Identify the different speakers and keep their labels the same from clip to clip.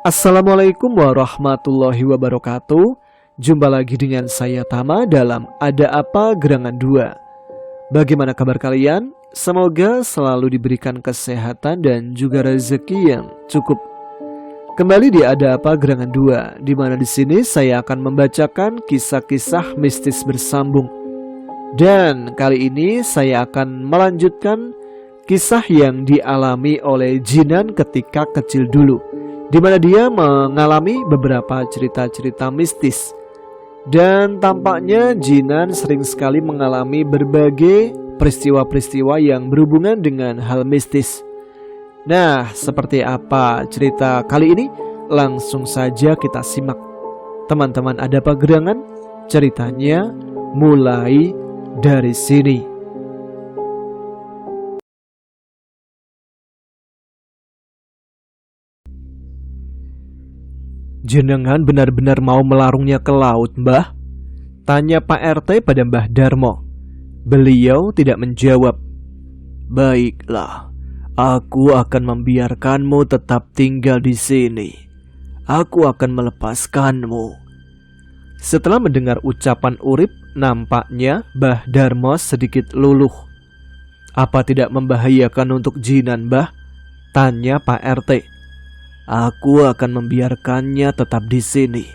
Speaker 1: Assalamualaikum warahmatullahi wabarakatuh. Jumpa lagi dengan saya Tama dalam Ada Apa Gerangan 2. Bagaimana kabar kalian? Semoga selalu diberikan kesehatan dan juga rezeki yang cukup. Kembali di Ada Apa Gerangan 2, di mana di sini saya akan membacakan kisah-kisah mistis bersambung. Dan kali ini saya akan melanjutkan kisah yang dialami oleh Jinan ketika kecil dulu, di mana dia mengalami beberapa cerita-cerita mistis. Dan tampaknya Jinan sering sekali mengalami berbagai peristiwa-peristiwa yang berhubungan dengan hal mistis. Nah, seperti apa cerita kali ini? Langsung saja kita simak. Teman-teman, ada apa gerangan? Ceritanya mulai dari sini. Jenengan benar-benar mau melarungnya ke laut, Mbah? Tanya Pak RT pada Mbah Darmo. Beliau tidak menjawab. Baiklah, aku akan membiarkanmu tetap tinggal di sini. Aku akan melepaskanmu. Setelah mendengar ucapan Urip, nampaknya Mbah Darmo sedikit luluh. Apa tidak membahayakan untuk Jinan, Mbah? Tanya Pak RT. Aku akan membiarkannya tetap di sini,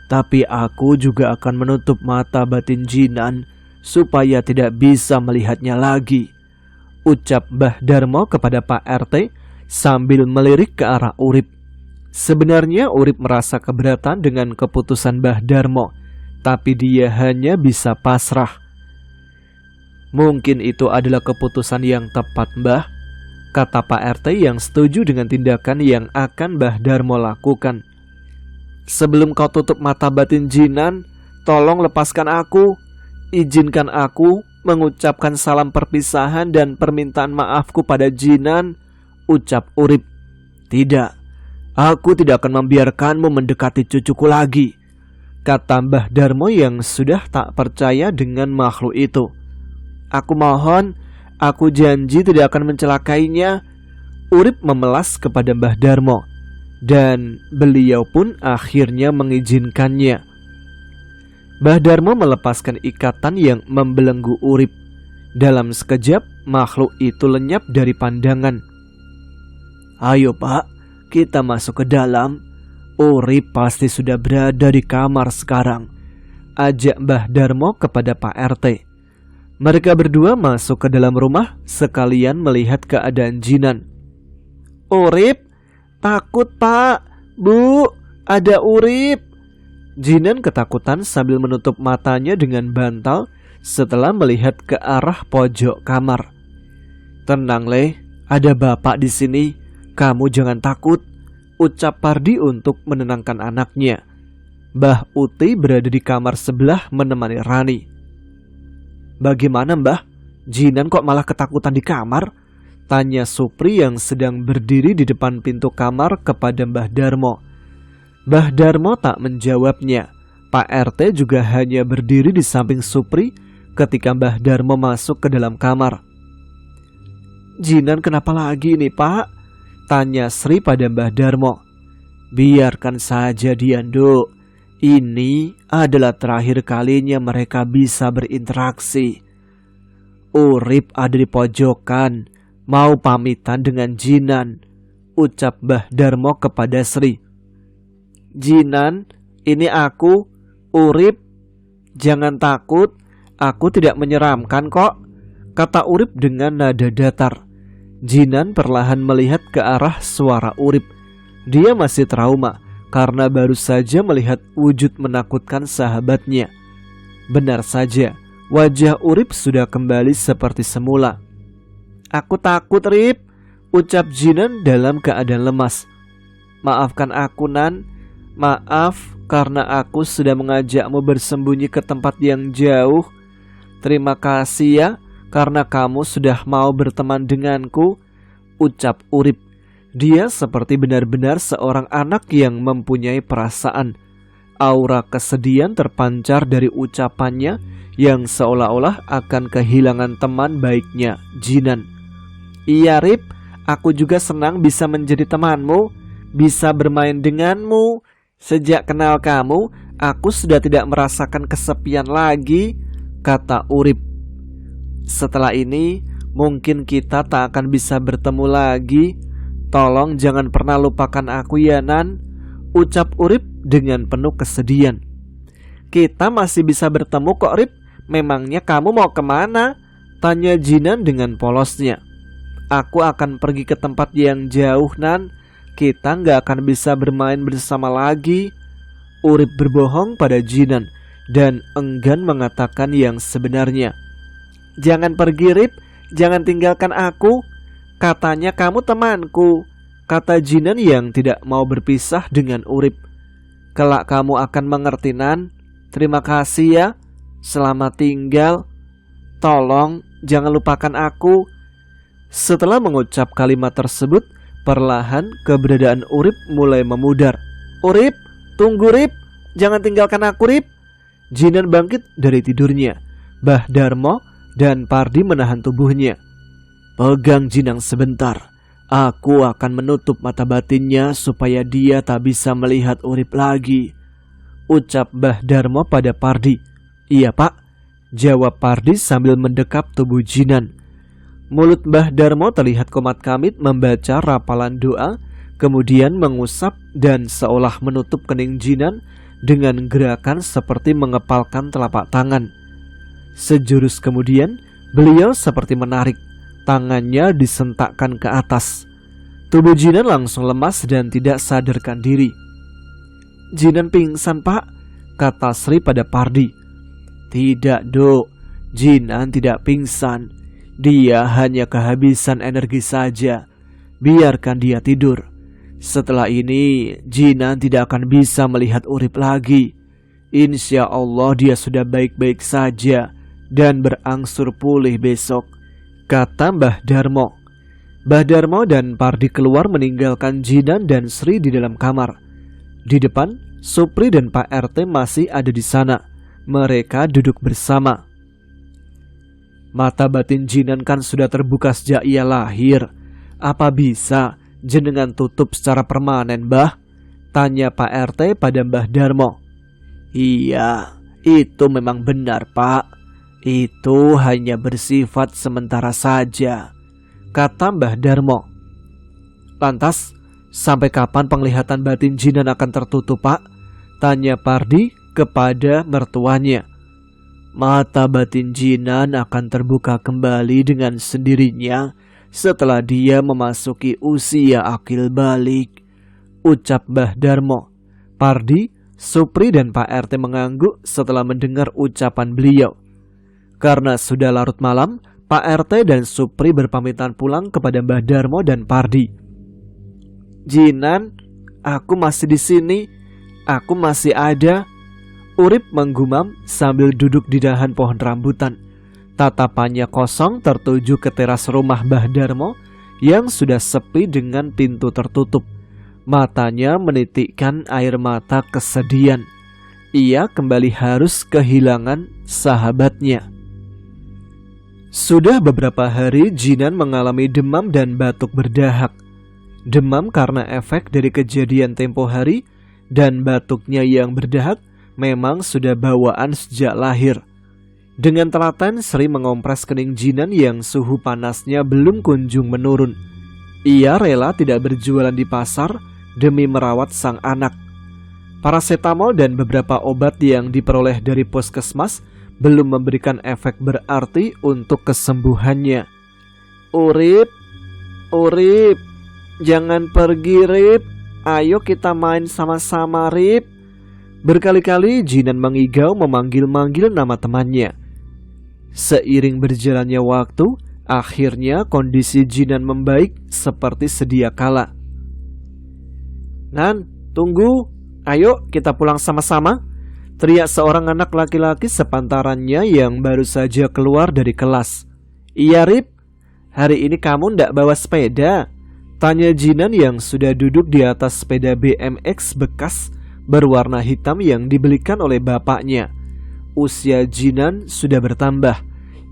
Speaker 1: tapi aku juga akan menutup mata batin Jinan supaya tidak bisa melihatnya lagi, ucap Mbah Darmo kepada Pak RT sambil melirik ke arah Urip. Sebenarnya Urip merasa keberatan dengan keputusan Mbah Darmo, tapi dia hanya bisa pasrah. Mungkin itu adalah keputusan yang tepat, Mbah, kata Pak RT yang setuju dengan tindakan yang akan Mbah Darmo lakukan. Sebelum kau tutup mata batin Jinan, tolong lepaskan aku. Izinkan aku mengucapkan salam perpisahan dan permintaan maafku pada Jinan, ucap Urip. Tidak, aku tidak akan membiarkanmu mendekati cucuku lagi, kata Mbah Darmo yang sudah tak percaya dengan makhluk itu. Aku mohon, aku janji tidak akan mencelakainya, Urip memelas kepada Mbah Darmo. Dan beliau pun akhirnya mengizinkannya. Mbah Darmo melepaskan ikatan yang membelenggu Urip. Dalam sekejap makhluk itu lenyap dari pandangan. Ayo Pak, kita masuk ke dalam. Urip pasti sudah berada di kamar sekarang, ajak Mbah Darmo kepada Pak RT. Mereka berdua masuk ke dalam rumah sekalian melihat keadaan Jinan. Urip, takut Pak, Bu, ada Urip. Jinan ketakutan sambil menutup matanya dengan bantal setelah melihat ke arah pojok kamar. Tenang Leh, ada Bapak di sini, kamu jangan takut, ucap Pardi untuk menenangkan anaknya. Mbah Uti berada di kamar sebelah menemani Rani. Bagaimana Mbah? Jinan kok malah ketakutan di kamar? Tanya Supri yang sedang berdiri di depan pintu kamar kepada Mbah Darmo. Mbah Darmo tak menjawabnya. Pak RT juga hanya berdiri di samping Supri ketika Mbah Darmo masuk ke dalam kamar. Jinan kenapa lagi nih Pak? Tanya Sri pada Mbah Darmo. Biarkan saja dia, Nduk. Ini adalah terakhir kalinya mereka bisa berinteraksi. Urip ada di pojokan, mau pamitan dengan Jinan, ucap Mbah Darmo kepada Sri. Jinan, ini aku, Urip. Jangan takut, aku tidak menyeramkan kok, kata Urip dengan nada datar. Jinan perlahan melihat ke arah suara Urip. Dia masih trauma karena baru saja melihat wujud menakutkan sahabatnya. Benar saja, wajah Urip sudah kembali seperti semula. Aku takut, Rip, ucap Jinan dalam keadaan lemas. Maafkan aku, Nan. Maaf karena aku sudah mengajakmu bersembunyi ke tempat yang jauh. Terima kasih ya karena kamu sudah mau berteman denganku, ucap Urip. Dia seperti benar-benar seorang anak yang mempunyai perasaan. Aura kesedihan terpancar dari ucapannya yang seolah-olah akan kehilangan teman baiknya, Jinan. Iya Rip, aku juga senang bisa menjadi temanmu. bisa bermain denganmu. Sejak kenal kamu, aku sudah tidak merasakan kesepian lagi, kata Urip. Setelah ini, mungkin kita tak akan bisa bertemu lagi. Tolong jangan pernah lupakan aku ya Nan, ucap Urip dengan penuh kesedihan. Kita masih bisa bertemu kok Rip. Memangnya kamu mau kemana? Tanya Jinan dengan polosnya. Aku akan pergi ke tempat yang jauh Nan. Kita gak akan bisa bermain bersama lagi. Urip berbohong pada Jinan dan enggan mengatakan yang sebenarnya. Jangan pergi Rip, jangan tinggalkan aku. Katanya kamu temanku, kata Jinan yang tidak mau berpisah dengan Urip. Kelak kamu akan mengerti Nan. Terima kasih ya. Selamat tinggal. Tolong jangan lupakan aku. Setelah mengucap kalimat tersebut, perlahan keberadaan Urip mulai memudar. Urip, tunggu Rip. Jangan tinggalkan aku Rip. Jinan bangkit dari tidurnya. Mbah Darmo dan Pardi menahan tubuhnya. Pegang Jinang sebentar. Aku akan menutup mata batinnya supaya dia tak bisa melihat Urip lagi, ucap Mbah Darmo pada Pardi. Iya pak, jawab Pardi sambil mendekap tubuh Jinan. Mulut Mbah Darmo terlihat komat kamit membaca rapalan doa, kemudian mengusap dan seolah menutup kening Jinan dengan gerakan seperti mengepalkan telapak tangan. Sejurus kemudian, beliau seperti menarik, tangannya disentakkan ke atas. Tubuh Jinan langsung lemas dan tidak sadarkan diri. Jinan pingsan pak, kata Sri pada Pardi. Tidak Dok, Jinan tidak pingsan. Dia hanya kehabisan energi saja. Biarkan dia tidur. Setelah ini Jinan tidak akan bisa melihat Urip lagi. Insya Allah dia sudah baik-baik saja dan berangsur pulih besok, kata Mbah Darmo. Mbah Darmo dan Pardi keluar meninggalkan Jinan dan Sri di dalam kamar. Di depan, Supri dan Pak RT masih ada di sana. Mereka duduk bersama. Mata batin Jinan kan sudah terbuka sejak ia lahir. Apa bisa jenengan tutup secara permanen, Mbah? Tanya Pak RT pada Mbah Darmo. Iya, itu memang benar, Pak. Itu hanya bersifat sementara saja, kata Mbah Darmo. Lantas, sampai kapan penglihatan batin Jinan akan tertutup, Pak? Tanya Pardi kepada mertuanya. Mata batin Jinan akan terbuka kembali dengan sendirinya setelah dia memasuki usia akil balik, ucap Mbah Darmo. Pardi, Supri dan Pak RT mengangguk setelah mendengar ucapan beliau. Karena sudah larut malam, Pak RT dan Supri berpamitan pulang kepada Mbah Darmo dan Pardi. Jinan, aku masih di sini. Aku masih ada. Urip menggumam sambil duduk di dahan pohon rambutan. Tatapannya kosong tertuju ke teras rumah Mbah Darmo yang sudah sepi dengan pintu tertutup. Matanya menitikkan air mata kesedihan. Ia kembali harus kehilangan sahabatnya. Sudah beberapa hari Jinan mengalami demam dan batuk berdahak. Demam karena efek dari kejadian tempo hari, dan batuknya yang berdahak memang sudah bawaan sejak lahir. Dengan telaten Sri mengompres kening Jinan yang suhu panasnya belum kunjung menurun. Ia rela tidak berjualan di pasar demi merawat sang anak. Paracetamol dan beberapa obat yang diperoleh dari puskesmas belum memberikan efek berarti untuk kesembuhannya. Urip, Urip, jangan pergi Rip. Ayo kita main sama-sama Rip. Berkali-kali Jinan mengigau memanggil-manggil nama temannya. Seiring berjalannya waktu, akhirnya kondisi Jinan membaik seperti sedia kala. Nan, tunggu. Ayo kita pulang sama-sama, teriak seorang anak laki-laki sepantarannya yang baru saja keluar dari kelas. Iya Rip, hari ini kamu ndak bawa sepeda? Tanya Jinan yang sudah duduk di atas sepeda BMX bekas berwarna hitam yang dibelikan oleh bapaknya. Usia Jinan sudah bertambah.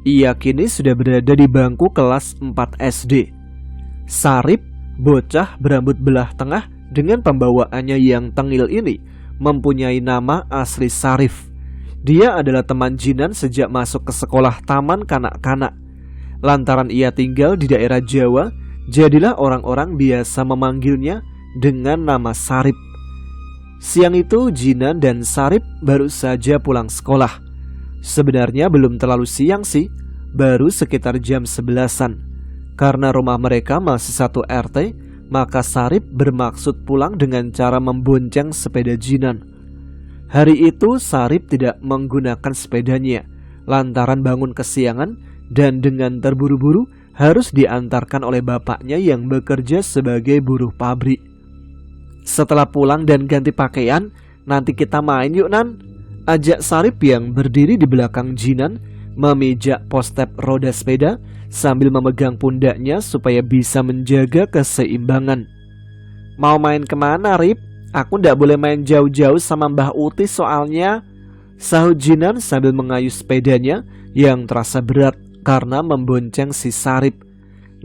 Speaker 1: Ia kini sudah berada di bangku kelas 4 SD. Sarip, bocah berambut belah tengah dengan pembawaannya yang tengil ini mempunyai nama asli Sarif. Dia adalah teman Jinan sejak masuk ke sekolah taman kanak-kanak. Lantaran ia tinggal di daerah Jawa, jadilah orang-orang biasa memanggilnya dengan nama Sarip. Siang itu Jinan dan Sarip baru saja pulang sekolah. Sebenarnya belum terlalu siang sih, baru sekitar jam 11-an. Karena rumah mereka masih satu RT, maka Sarip bermaksud pulang dengan cara membonceng sepeda Jinan. Hari itu Sarip tidak menggunakan sepedanya, lantaran bangun kesiangan dan dengan terburu-buru harus diantarkan oleh bapaknya yang bekerja sebagai buruh pabrik. Setelah pulang dan ganti pakaian, nanti kita main yuk Nan, ajak Sarip yang berdiri di belakang Jinan memijak postep roda sepeda sambil memegang pundaknya supaya bisa menjaga keseimbangan. Mau main kemana Rip? Aku ndak boleh main jauh-jauh sama Mbah Uti soalnya, sahut Jinan sambil mengayuh sepedanya yang terasa berat karena membonceng si Sarip.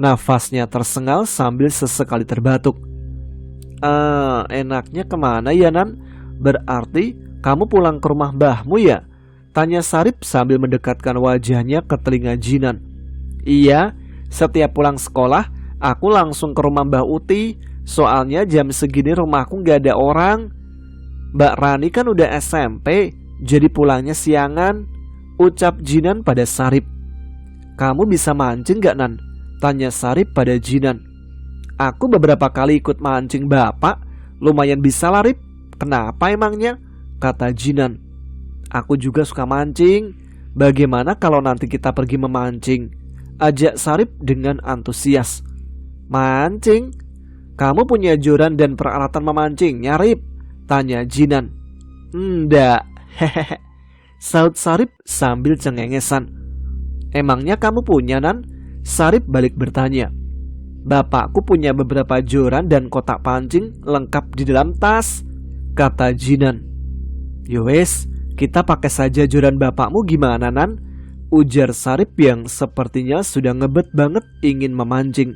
Speaker 1: Nafasnya tersengal sambil sesekali terbatuk. Enaknya kemana ya Nan? Berarti kamu pulang ke rumah mbahmu ya? Tanya Sarip sambil mendekatkan wajahnya ke telinga Jinan. Iya, setiap pulang sekolah aku langsung ke rumah Mbah Uti. Soalnya jam segini rumahku gak ada orang. Mbak Rani kan udah SMP, jadi pulangnya siangan, ucap Jinan pada Sarip. Kamu bisa mancing gak Nan? Tanya Sarip pada Jinan. Aku beberapa kali ikut mancing bapak, lumayan bisa lah Rip. Kenapa emangnya? Kata Jinan. Aku juga suka mancing. Bagaimana kalau nanti kita pergi memancing? Ajak Sarip dengan antusias. Mancing? Kamu punya joran dan peralatan memancingnya Rip? Tanya Jinan. Ndak, hehehe, sahut Sarip sambil cengengesan. Emangnya kamu punya Nan? Sarip balik bertanya. Bapakku punya beberapa joran dan kotak pancing lengkap di dalam tas, kata Jinan. Yowes, kita pakai saja joran bapakmu gimana Nan? Ujar Sarip yang sepertinya sudah ngebet banget ingin memancing.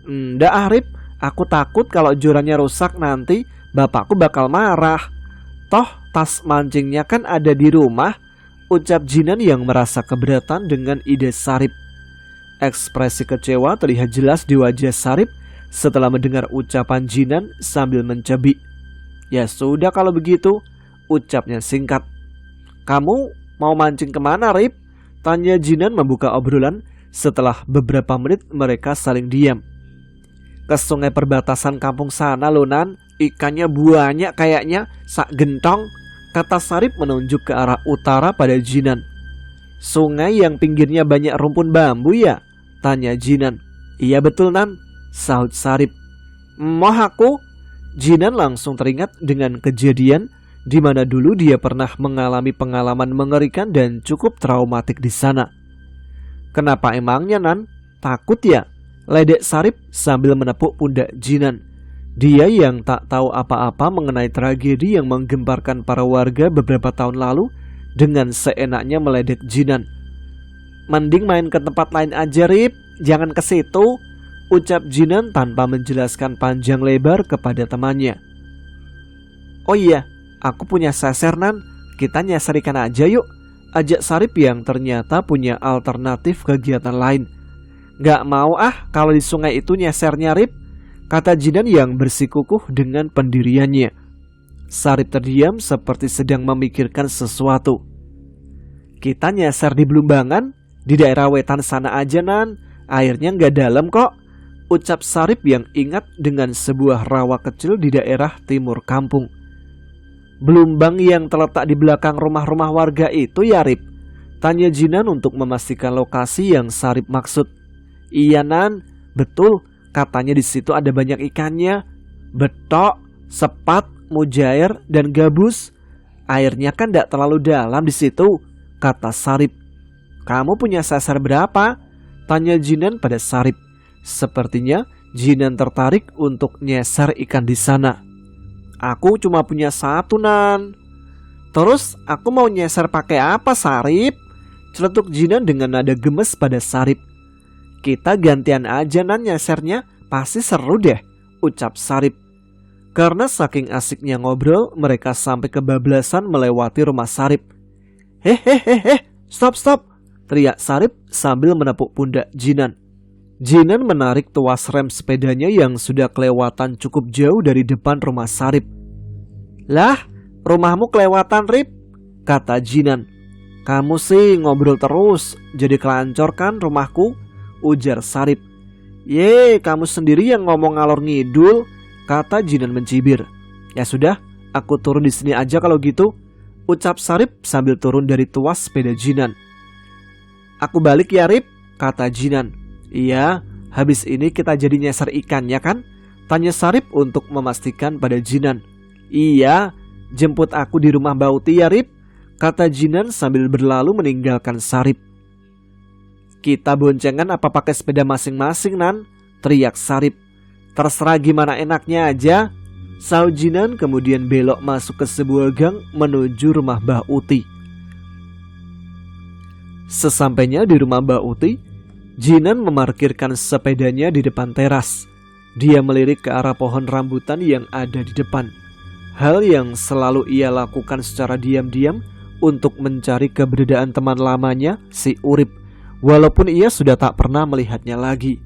Speaker 1: Ndak Rip, aku takut kalau jorannya rusak nanti bapakku bakal marah. Toh tas mancingnya kan ada di rumah, ucap Jinan yang merasa keberatan dengan ide Sarip. Ekspresi kecewa terlihat jelas di wajah Sarip setelah mendengar ucapan Jinan sambil mencebik. Ya sudah kalau begitu, ucapnya singkat. Kamu mau mancing kemana Rip? Tanya Jinan membuka obrolan setelah beberapa menit mereka saling diam. Ke sungai perbatasan kampung sana loh Nan, ikannya banyak kayaknya, sak gentong, kata Sarip menunjuk ke arah utara pada Jinan. Sungai yang pinggirnya banyak rumpun bambu ya? Tanya Jinan. Iya betul Nan, sahut Sarip. Moh aku? Jinan langsung teringat dengan kejadian di mana dulu dia pernah mengalami pengalaman mengerikan dan cukup traumatik di sana. Kenapa emangnya Nan? Takut ya? Ledek Sarip sambil menepuk pundak Jinan. Dia yang tak tahu apa-apa mengenai tragedi yang menggemparkan para warga beberapa tahun lalu dengan seenaknya meledek Jinan. Mending main ke tempat lain aja Rip, jangan ke situ, ucap Jinan tanpa menjelaskan panjang lebar kepada temannya. Oh iya, aku punya seser Nan, kita nyasar ikan aja yuk, ajak Sarip yang ternyata punya alternatif kegiatan lain. Gak mau kalau di sungai itu nyesernya Rip, kata Jinan yang bersikukuh dengan pendiriannya. Sarip terdiam seperti sedang memikirkan sesuatu. Kita nyeser di Blumbangan, di daerah wetan sana aja Nan, airnya gak dalam kok, ucap Sarip yang ingat dengan sebuah rawa kecil di daerah timur kampung. Blumbang yang terletak di belakang rumah-rumah warga itu ya Rip? Tanya Jinan untuk memastikan lokasi yang Sarip maksud. Iya Nan, betul, katanya di situ ada banyak ikannya. Betok, sepat, mujair, dan gabus. Airnya kan gak terlalu dalam di situ, kata Sarip. Kamu punya seser berapa? Tanya Jinan pada Sarip. Sepertinya Jinan tertarik untuk nyeser ikan di sana. Aku cuma punya satu Nan. Terus aku mau nyeser pakai apa Sarip? Celetuk Jinan dengan nada gemes pada Sarip. Kita gantian aja Nan nyesernya, pasti seru deh, ucap Sarip. Karena saking asiknya ngobrol, mereka sampai kebablasan melewati rumah Sarip. Hehehehe, stop, teriak Sarip sambil menepuk pundak Jinan. Jinan menarik tuas rem sepedanya yang sudah kelewatan cukup jauh dari depan rumah Sarip. Lah, rumahmu kelewatan, Rip, kata Jinan. Kamu sih ngobrol terus, jadi kelancor kan rumahku, ujar Sarip. Ye, kamu sendiri yang ngomong ngalor ngidul, kata Jinan mencibir. Ya sudah, aku turun di sini aja kalau gitu, ucap Sarip sambil turun dari tuas sepeda Jinan. Aku balik ya, Rip, kata Jinan. Iya, habis ini kita jadi nyasar ikan ya kan? Tanya Sarip untuk memastikan pada Jinan. Iya, jemput aku di rumah Mbak Uti ya, Rip, kata Jinan sambil berlalu meninggalkan Sarip. Kita boncengan apa pakai sepeda masing-masing, Nan? Teriak Sarip. Terserah gimana enaknya aja, sahut Jinan kemudian belok masuk ke sebuah gang menuju rumah Mbak Uti. Sesampainya di rumah Mbak Uti, Jinan memarkirkan sepedanya di depan teras. Dia melirik ke arah pohon rambutan yang ada di depan. Hal yang selalu ia lakukan secara diam-diam untuk mencari keberadaan teman lamanya, si Urip, walaupun ia sudah tak pernah melihatnya lagi.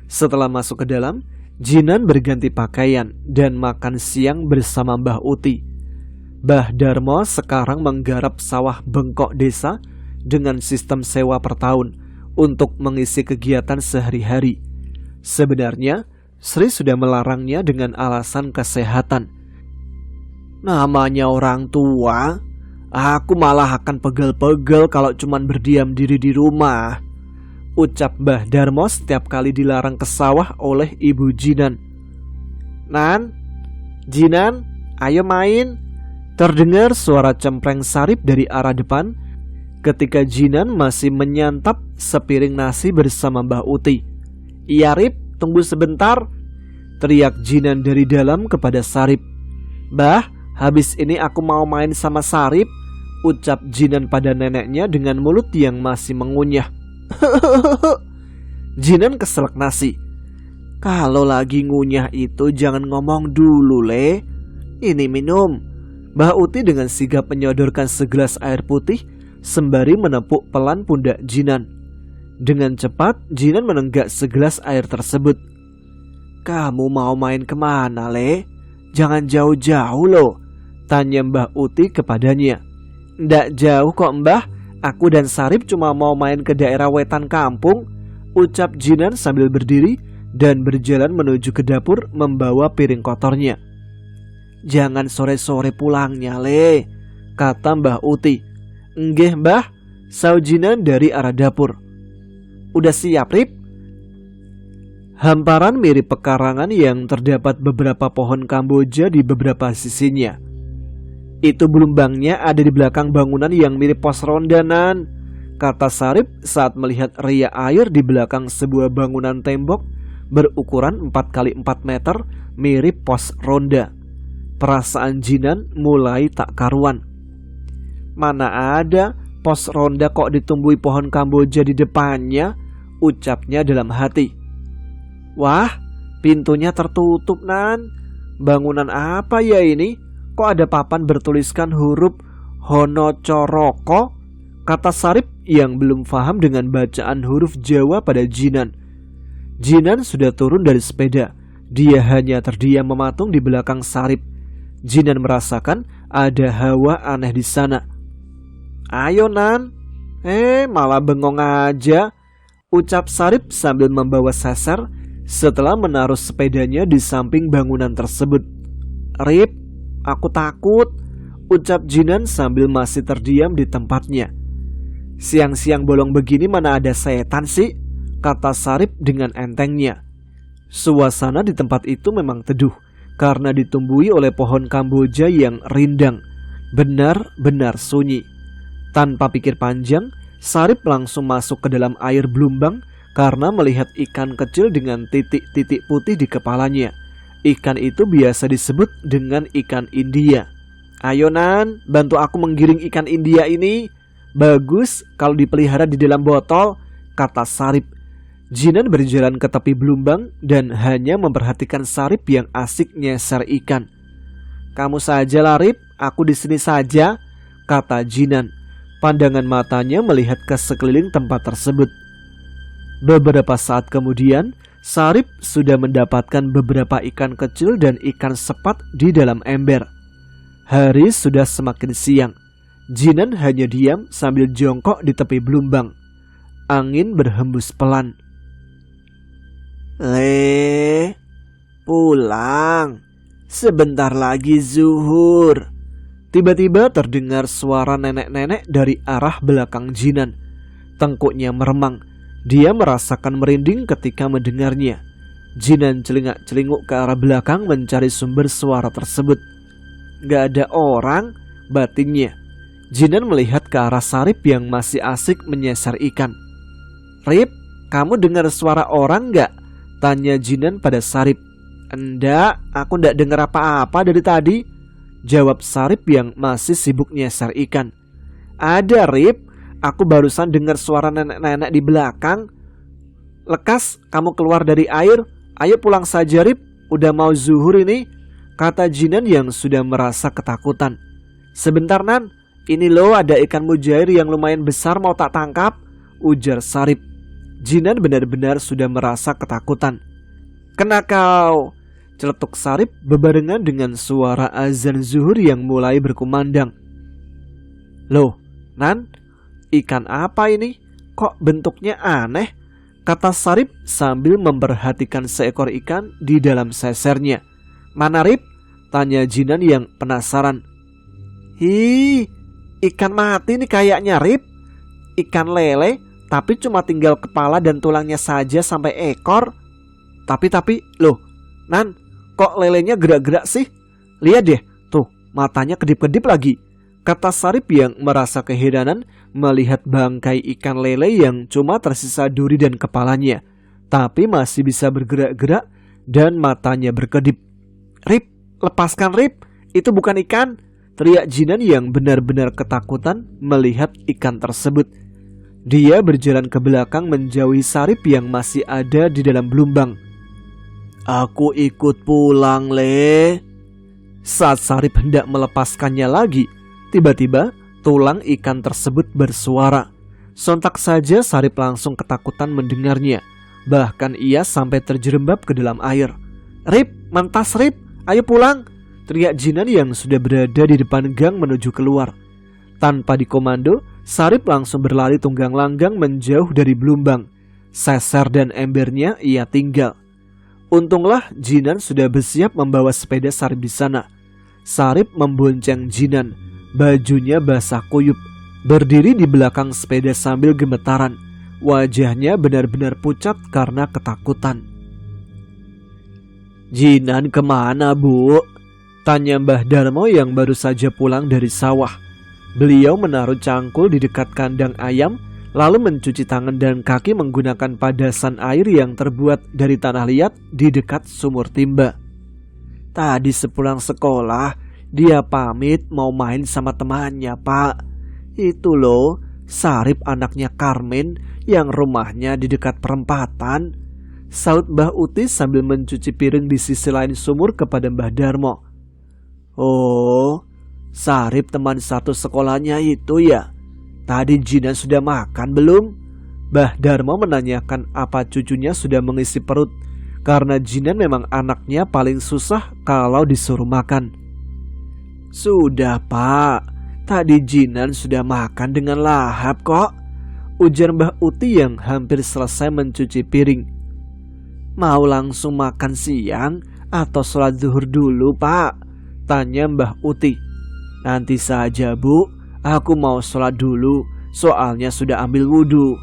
Speaker 1: Setelah masuk ke dalam, Jinan berganti pakaian dan makan siang bersama Mbah Uti. Mbah Darmo sekarang menggarap sawah bengkok desa dengan sistem sewa per tahun untuk mengisi kegiatan sehari-hari. Sebenarnya, Sri sudah melarangnya dengan alasan kesehatan. Namanya orang tua, aku malah akan pegel-pegel kalau cuman berdiam diri di rumah, ucap Mbah Darmo setiap kali dilarang ke sawah oleh Ibu Jinan. Nan, Jinan, ayo main, terdengar suara cempreng Sarip dari arah depan ketika Jinan masih menyantap sepiring nasi bersama Mbah Uti. Iya, Rip, tunggu sebentar, teriak Jinan dari dalam kepada Sarip. Mbah, habis ini aku mau main sama Sarip, ucap Jinan pada neneknya dengan mulut yang masih mengunyah. Jinan keselak nasi. Kalau lagi ngunyah itu jangan ngomong dulu, Le. Ini minum. Mbah Uti dengan sigap menyodorkan segelas air putih sembari menepuk pelan pundak Jinan. Dengan cepat Jinan menenggak segelas air tersebut. Kamu mau main kemana, Le? Jangan jauh-jauh loh, tanya Mbah Uti kepadanya. Ndak jauh kok, Mbah. Aku dan Sarip cuma mau main ke daerah wetan kampung, ucap Jinan sambil berdiri dan berjalan menuju ke dapur membawa piring kotornya. Jangan sore-sore pulangnya, Le, kata Mbah Uti. Enggeh, Mbah, sahut Jinan dari arah dapur. Udah siap, Rip? Hamparan mirip pekarangan yang terdapat beberapa pohon Kamboja di beberapa sisinya. Itu belumbangnya ada di belakang bangunan yang mirip pos ronda, Nan, kata Sarip saat melihat ria air di belakang sebuah bangunan tembok berukuran 4x4 meter mirip pos ronda. Perasaan Jinan mulai tak karuan. Mana ada pos ronda kok ditumbuhi pohon Kamboja di depannya, ucapnya dalam hati. Wah, pintunya tertutup, Nan. Bangunan apa ya ini? Kok ada papan bertuliskan huruf Honocoroko? Kata Sarip yang belum paham dengan bacaan huruf Jawa pada Jinan. Jinan sudah turun dari sepeda. Dia hanya terdiam mematung di belakang Sarip. Jinan merasakan ada hawa aneh di sana. Ayo, Nan. Malah bengong aja, ucap Sarip sambil membawa sasar setelah menaruh sepedanya di samping bangunan tersebut. Rip, aku takut, ucap Jinan sambil masih terdiam di tempatnya. Siang-siang bolong begini mana ada setan sih, kata Sarip dengan entengnya. Suasana di tempat itu memang teduh karena ditumbuhi oleh pohon Kamboja yang rindang. Benar-benar sunyi. Tanpa pikir panjang, Sarip langsung masuk ke dalam air belumbang karena melihat ikan kecil dengan titik-titik putih di kepalanya. Ikan itu biasa disebut dengan ikan India. Ayo, Nan, bantu aku menggiring ikan India ini. Bagus kalau dipelihara di dalam botol, kata Sarip. Jinan berjalan ke tepi belumbang dan hanya memperhatikan Sarip yang asik nyeser ikan. "Kamu saja lah, Rip, aku di sini saja," kata Jinan. Pandangan matanya melihat ke sekeliling tempat tersebut. Beberapa saat kemudian, Sarip sudah mendapatkan beberapa ikan kecil dan ikan sepat di dalam ember. Hari sudah semakin siang. Jinan hanya diam sambil jongkok di tepi belumbang. Angin berhembus pelan. Pulang. Sebentar lagi zuhur." Tiba-tiba terdengar suara nenek-nenek dari arah belakang Jinan. Tengkuknya meremang. Dia merasakan merinding ketika mendengarnya. Jinan celingak-celinguk ke arah belakang mencari sumber suara tersebut. "Gak ada orang," batinnya. Jinan melihat ke arah Sarip yang masih asik menyeser ikan. "Rip, kamu dengar suara orang gak?" tanya Jinan pada Sarip. "Enggak, aku ndak dengar apa-apa dari tadi," jawab Sarip yang masih sibuk nyeser ikan. "Ada, Rip, aku barusan dengar suara nenek-nenek di belakang." "Lekas kamu keluar dari air, ayo pulang saja, Rip, udah mau zuhur ini," kata Jinan yang sudah merasa ketakutan. "Sebentar, Nan, ini loh ada ikan mujair yang lumayan besar mau tak tangkap," ujar Sarip. Jinan benar-benar sudah merasa ketakutan. "Kena kau," celetuk Sarip bebarengan dengan suara azan zuhur yang mulai berkumandang. "Loh, Nan, ikan apa ini? Kok bentuknya aneh?" kata Sarip sambil memperhatikan seekor ikan di dalam sesernya. "Mana, Rip?" tanya Jinan yang penasaran. "Hi, ikan mati nih kayaknya, Rip. Ikan lele, tapi cuma tinggal kepala dan tulangnya saja sampai ekor. Tapi, loh, Nan, kok lelenya gerak-gerak sih? Lihat deh, tuh, matanya kedip-kedip lagi," kata Sarip yang merasa keheranan melihat bangkai ikan lele yang cuma tersisa duri dan kepalanya, tapi masih bisa bergerak-gerak dan matanya berkedip. "Rip, lepaskan, Rip, itu bukan ikan," teriak Jinan yang benar-benar ketakutan melihat ikan tersebut. Dia berjalan ke belakang menjauhi Sarip yang masih ada di dalam belumbang. "Aku ikut pulang, Le." Saat Sarip hendak melepaskannya lagi, tiba-tiba tulang ikan tersebut bersuara. Sontak saja Sarip langsung ketakutan mendengarnya. Bahkan ia sampai terjerembab ke dalam air. "Rip, mantas Rip, ayo pulang," teriak Jinan yang sudah berada di depan gang menuju keluar. Tanpa dikomando, Sarip langsung berlari tunggang langgang menjauh dari belumbang. Seser dan embernya ia tinggal. Untunglah Jinan sudah bersiap membawa sepeda Sarip di sana. Sarip membonceng Jinan, bajunya basah kuyup, berdiri di belakang sepeda sambil gemetaran. Wajahnya benar-benar pucat karena ketakutan. "Jinan kemana, Bu?" tanya Mbah Darmo yang baru saja pulang dari sawah. Beliau menaruh cangkul di dekat kandang ayam, lalu mencuci tangan dan kaki menggunakan padasan air yang terbuat dari tanah liat di dekat sumur timba. "Tadi sepulang sekolah, dia pamit mau main sama temannya, Pak. Itu loh, Sarip anaknya Karmen yang rumahnya di dekat perempatan," saut Mbah Uti sambil mencuci piring di sisi lain sumur kepada Mbah Darmo. "Oh, Sarip teman satu sekolahnya itu ya. Tadi Jinan sudah makan belum?" Mbah Darmo menanyakan apa cucunya sudah mengisi perut, karena Jinan memang anaknya paling susah kalau disuruh makan. "Sudah, Pak. Tadi Jinan sudah makan dengan lahap kok," ujar Mbah Uti yang hampir selesai mencuci piring. "Mau langsung makan siang atau sholat zuhur dulu, Pak?" tanya Mbah Uti. "Nanti saja, Bu. Aku mau sholat dulu, soalnya sudah ambil wudhu."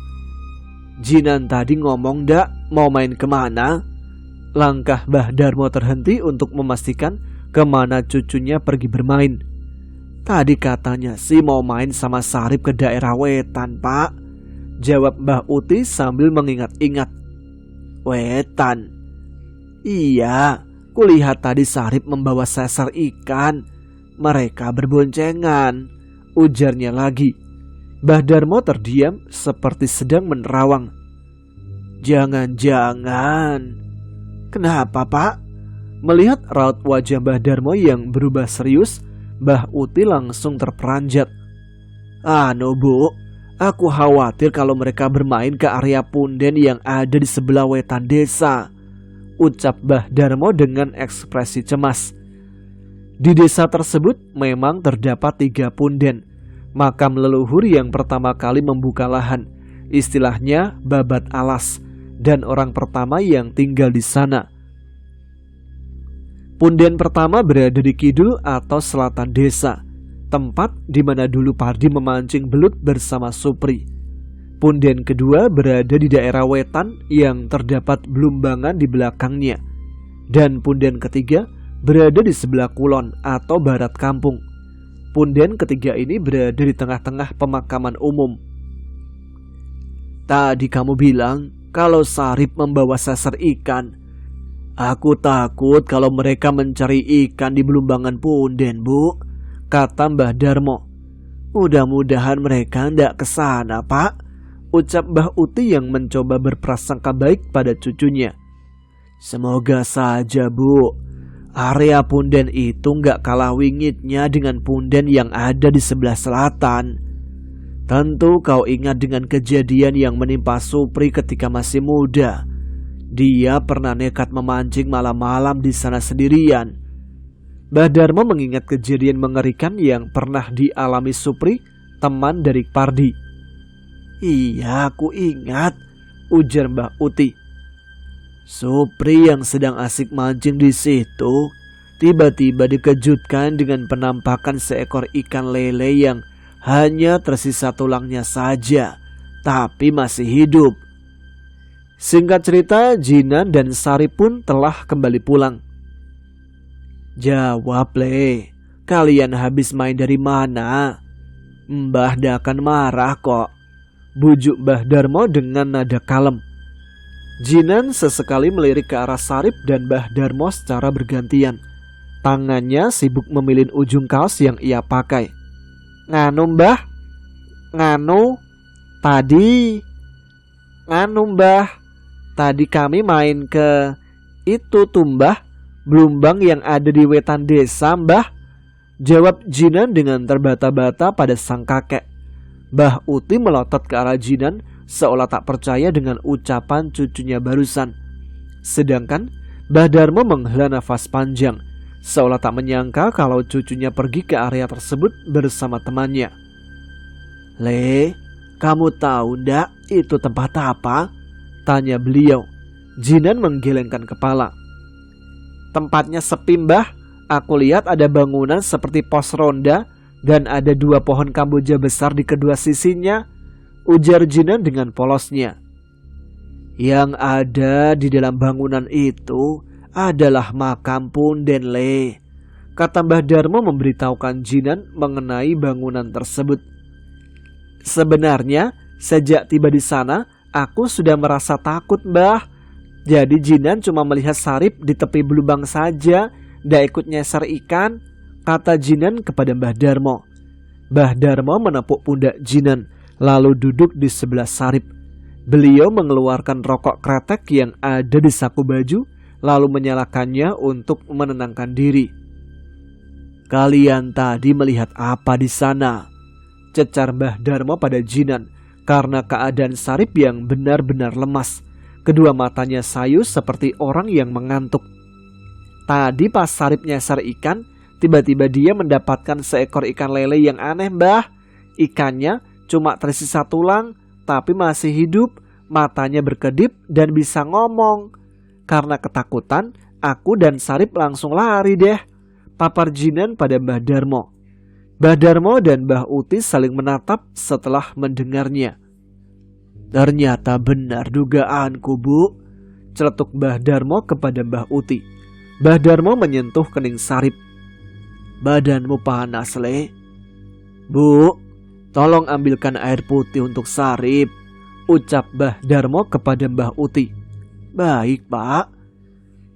Speaker 1: "Jinan tadi ngomong dak mau main kemana?" Langkah Mbah Darmo terhenti untuk memastikan kemana cucunya pergi bermain. "Tadi katanya sih mau main sama Sarip ke daerah Wetan, Pak," jawab Mbah Uti sambil mengingat-ingat. "Wetan? Iya, kulihat tadi Sarip membawa seser ikan. Mereka berboncengan," ujarnya lagi. Mbah Darmo terdiam seperti sedang menerawang. Jangan-jangan. Kenapa, Pak? Melihat raut wajah Mbah Darmo yang berubah serius, Mbah Uti langsung terperanjat. Anu Bu, aku khawatir kalau mereka bermain ke area punden yang ada di sebelah wetan desa, ucap Mbah Darmo dengan ekspresi cemas. Di desa tersebut memang terdapat 3 punden, makam leluhur yang pertama kali membuka lahan, istilahnya babat alas, dan orang pertama yang tinggal di sana. Punden pertama berada di kidul atau selatan desa, tempat di mana dulu Pardi memancing belut bersama Supri. Punden kedua berada di daerah wetan yang terdapat belumbangan di belakangnya, dan punden ketiga berada di sebelah kulon atau barat kampung. Punden ketiga ini berada di tengah-tengah pemakaman umum. Tadi kamu bilang kalau Sarip membawa seser ikan. Aku takut kalau mereka mencari ikan di belumbangan punden, Bu, kata Mbah Darmo. Mudah-mudahan mereka tidak ke sana, Pak, ucap Mbah Uti yang mencoba berprasangka baik pada cucunya. Semoga saja, Bu. Area punden itu nggak kalah wingitnya dengan punden yang ada di sebelah selatan. Tentu kau ingat dengan kejadian yang menimpa Supri ketika masih muda. Dia pernah nekat memancing malam-malam di sana sendirian. Mbah Darmo mengingat kejadian mengerikan yang pernah dialami Supri, teman dari Pardi. Iya, aku ingat, ujar Mbah Uti. Supri yang sedang asik mancing di situ tiba-tiba dikejutkan dengan penampakan seekor ikan lele yang hanya tersisa tulangnya saja, tapi masih hidup. Singkat cerita, Jinan dan Sari pun telah kembali pulang. Jawab, Le, kalian habis main dari mana? Mbah dah akan marah kok, bujuk Mbah Darmo dengan nada kalem. Jinan sesekali melirik ke arah Sarip dan Mbah Darmo secara bergantian. Tangannya sibuk memilin ujung kaos yang ia pakai. Nganu Mbah? Nganu? Mbah. Tadi kami main ke itu tuh Mbah, belumbang yang ada di wetan desa, Mbah, jawab Jinan dengan terbata-bata pada sang kakek. Mbah Uti melotot ke arah Jinan seolah tak percaya dengan ucapan cucunya barusan. Sedangkan Mbah Darmo menghela nafas panjang, seolah tak menyangka kalau cucunya pergi ke area tersebut bersama temannya. Le, kamu tahu ndak itu tempat apa? Tanya beliau. Jinan menggelengkan kepala. Tempatnya sepi, Mbah. Aku lihat ada bangunan seperti pos ronda dan ada 2 pohon kamboja besar di kedua sisinya, ujar Jinan dengan polosnya. Yang ada di dalam bangunan itu adalah makam punden, Le, kata Mbah Darmo memberitahukan Jinan mengenai bangunan tersebut. Sebenarnya sejak tiba di sana aku sudah merasa takut, Mbah. Jadi Jinan cuma melihat Sarip di tepi belubang saja, ndak ikut nyeser ikan, kata Jinan kepada Mbah Darmo. Mbah Darmo menepuk pundak Jinan lalu duduk di sebelah Sarip. Beliau mengeluarkan rokok kretek yang ada di saku baju lalu menyalakannya untuk menenangkan diri. Kalian tadi melihat apa di sana? Cecar Mbah Darmo pada Jinan karena keadaan Sarip yang benar-benar lemas. Kedua matanya sayu seperti orang yang mengantuk. Tadi pas Sarip nyasar ikan, tiba-tiba dia mendapatkan seekor ikan lele yang aneh, Mbah. Ikannya cuma tersisa tulang, tapi masih hidup, matanya berkedip dan bisa ngomong. Karena ketakutan, aku dan Sarip langsung lari deh, papar Jinan pada Mbah Darmo. Mbah Darmo dan Mbah Uti saling menatap setelah mendengarnya. Ternyata benar dugaanku, Bu, celetuk Mbah Darmo kepada Mbah Uti. Mbah Darmo menyentuh kening Sarip. Badanmu panas, Le. Bu, tolong ambilkan air putih untuk Sarip, ucap Mbah Darmo kepada Mbah Uti. Baik, Pak.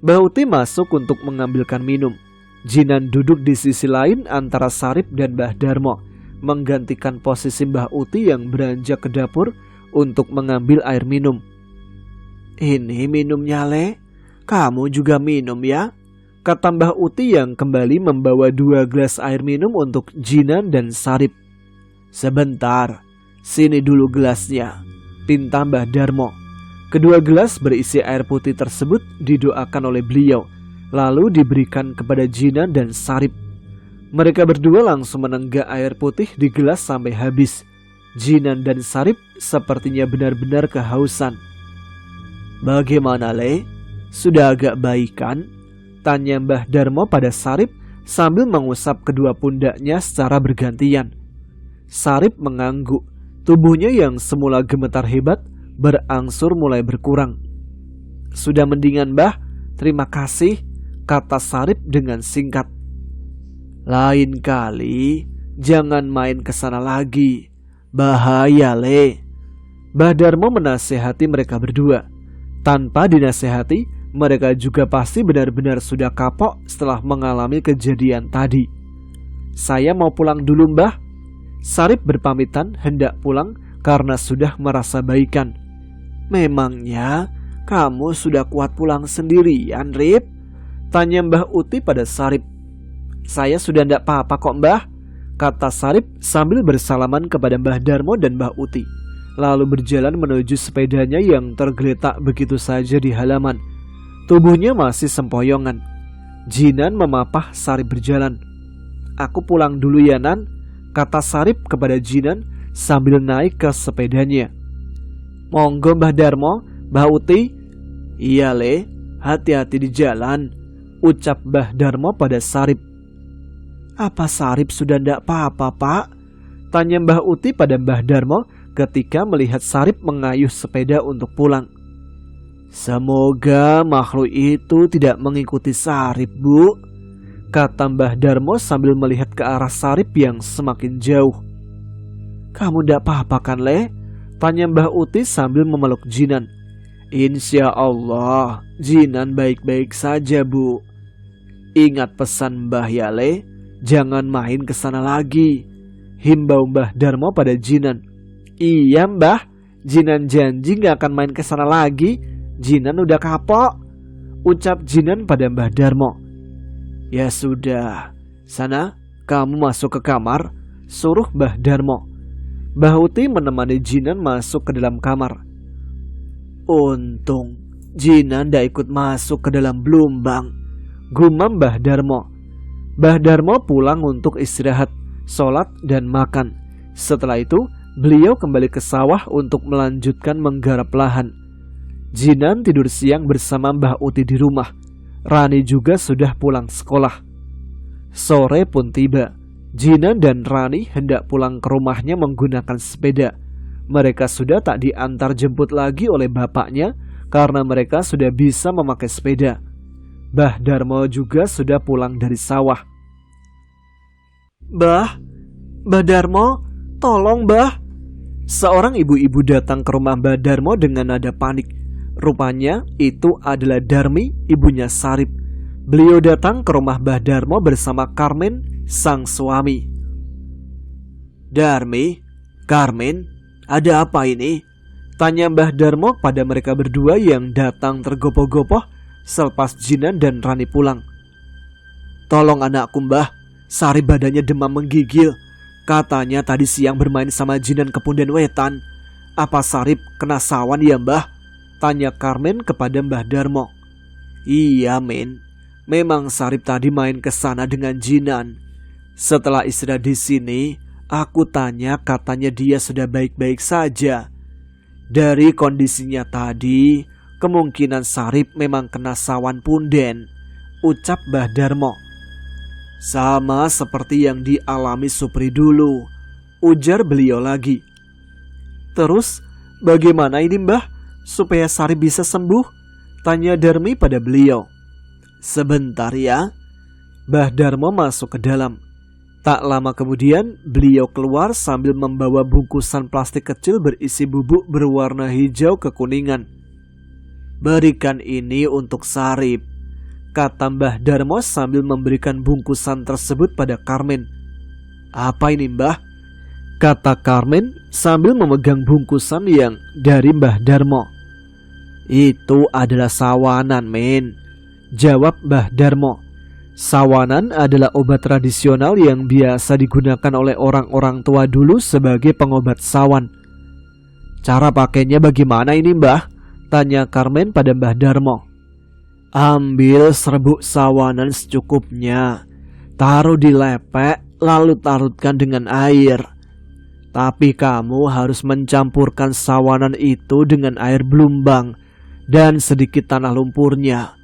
Speaker 1: Mbah Uti masuk untuk mengambilkan minum. Jinan duduk di sisi lain antara Sarip dan Mbah Darmo, menggantikan posisi Mbah Uti yang beranjak ke dapur untuk mengambil air minum. Ini minumnya, Le. Kamu juga minum ya, kata Mbah Uti yang kembali membawa 2 gelas air minum untuk Jinan dan Sarip. Sebentar, sini dulu gelasnya, pinta Mbah Darmo. Kedua gelas berisi air putih tersebut didoakan oleh beliau, lalu diberikan kepada Jinan dan Sarip. Mereka berdua langsung menenggak air putih di gelas sampai habis. Jinan dan Sarip sepertinya benar-benar kehausan. Bagaimana, Le? Sudah agak baik kan? Tanya Mbah Darmo pada Sarip sambil mengusap kedua pundaknya secara bergantian. Sarip mengangguk. Tubuhnya yang semula gemetar hebat berangsur mulai berkurang. Sudah mendingan, Mbah. Terima kasih, kata Sarip dengan singkat. Lain kali jangan main ke sana lagi. Bahaya, Le. Mbah Darmo menasehati mereka berdua. Tanpa dinasehati, mereka juga pasti benar-benar sudah kapok setelah mengalami kejadian tadi. Saya mau pulang dulu, Mbah. Sarip berpamitan hendak pulang karena sudah merasa baikan. Memangnya kamu sudah kuat pulang sendirian, Rip? Tanya Mbah Uti pada Sarip. Saya sudah tidak apa-apa kok, Mbah, kata Sarip sambil bersalaman kepada Mbah Darmo dan Mbah Uti, lalu berjalan menuju sepedanya yang tergeletak begitu saja di halaman. Tubuhnya masih sempoyongan. Jinan memapah Sarip berjalan. Aku pulang dulu ya, Nan, kata Sarip kepada Jinan sambil naik ke sepedanya. Monggo Mbah Darmo, Mbah Uti. Iya, Le, hati-hati di jalan, ucap Mbah Darmo pada Sarip. Apa Sarip sudah tidak apa-apa, Pak? Tanya Mbah Uti pada Mbah Darmo ketika melihat Sarip mengayuh sepeda untuk pulang. Semoga makhluk itu tidak mengikuti Sarip, Bu, kata Mbah Darmo sambil melihat ke arah Sarip yang semakin jauh. Kamu tidak apa-apa kan, Le? Tanya Mbah Uti sambil memeluk Jinan. Insya Allah, Jinan baik-baik saja, Bu. Ingat pesan Mbah ya, Le, jangan main ke sana lagi, himbau Mbah Darmo pada Jinan. Iya, Mbah, Jinan janji gak akan main ke sana lagi. Jinan udah kapok, ucap Jinan pada Mbah Darmo. Ya sudah, sana kamu masuk ke kamar, suruh Mbah Darmo. Mbah Uti menemani Jinan masuk ke dalam kamar. Untung Jinan tidak ikut masuk ke dalam blumbang, gumam Mbah Darmo. Mbah Darmo pulang untuk istirahat, sholat dan makan. Setelah itu beliau kembali ke sawah untuk melanjutkan menggarap lahan. Jinan tidur siang bersama Mbah Uti di rumah. Rani juga sudah pulang sekolah. Sore pun tiba. Jinan dan Rani hendak pulang ke rumahnya menggunakan sepeda. Mereka sudah tak diantar jemput lagi oleh bapaknya karena mereka sudah bisa memakai sepeda. Mbah Darmo juga sudah pulang dari sawah. Mbah Darmo, tolong, Mbah. Seorang ibu-ibu datang ke rumah Mbah Darmo dengan nada panik. Rupanya itu adalah Darmi, ibunya Sarip. Beliau datang ke rumah Mbah Darmo bersama Karmen, sang suami. Darmi, Karmen, ada apa ini? Tanya Mbah Darmo pada mereka berdua yang datang tergopoh-gopoh selepas Jinan dan Rani pulang. Tolong anakku, Mbah, Sarip badannya demam menggigil. Katanya tadi siang bermain sama Jinan ke Punden Wetan. Apa Sarip kena sawan ya, Mbah? Tanya Karmen kepada Mbah Darmo. Iya, Men. Memang Sarip tadi main ke sana dengan Jinan. Setelah istirahat di sini, aku tanya, katanya dia sudah baik-baik saja. Dari kondisinya tadi, kemungkinan Sarip memang kena sawan punden, ucap Mbah Darmo. Sama seperti yang dialami Supri dulu, ujar beliau lagi. Terus, bagaimana ini, Mbah? Supaya Sarip bisa sembuh? Tanya Darmi pada beliau. Sebentar ya. Mbah Darmo masuk ke dalam. Tak lama kemudian beliau keluar sambil membawa bungkusan plastik kecil berisi bubuk berwarna hijau kekuningan. Berikan ini untuk Sarip, kata Mbah Darmo sambil memberikan bungkusan tersebut pada Karmen. Apa ini, Mbah? Kata Karmen sambil memegang bungkusan yang dari Mbah Darmo. Itu adalah sawanan, men, jawab Mbah Darmo. Sawanan adalah obat tradisional yang biasa digunakan oleh orang-orang tua dulu sebagai pengobat sawan. Cara pakainya bagaimana ini, Mbah? Tanya Karmen pada Mbah Darmo. Ambil serbuk sawanan secukupnya, taruh di lepek, lalu tarutkan dengan air. Tapi kamu harus mencampurkan sawanan itu dengan air belumbang dan sedikit tanah lumpurnya.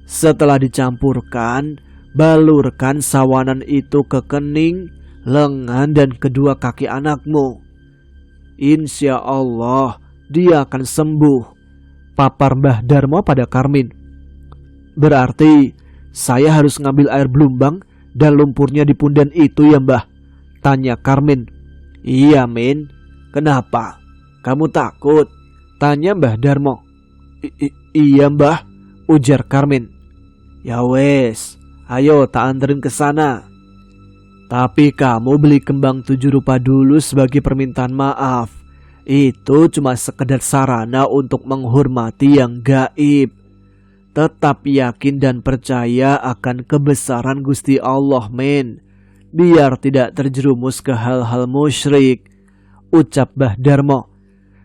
Speaker 1: Setelah dicampurkan, balurkan sawanan itu ke kening, lengan, dan kedua kaki anakmu. Insya Allah dia akan sembuh, papar Mbah Darmo pada Karmin. Berarti saya harus ngambil air belumbang dan lumpurnya di punden itu ya, Mbah? Tanya Karmin. Iya, Min. Kenapa? Kamu takut? Tanya Mbah Darmo. Iya, Mbah, ujar Karmin. Ya wes, ayo tak anterin ke sana. Tapi kamu beli kembang 7 rupa dulu sebagai permintaan maaf. Itu cuma sekedar sarana untuk menghormati yang gaib. Tetap yakin dan percaya akan kebesaran Gusti Allah, men. Biar tidak terjerumus ke hal-hal musyrik, ucap Mbah Darmo.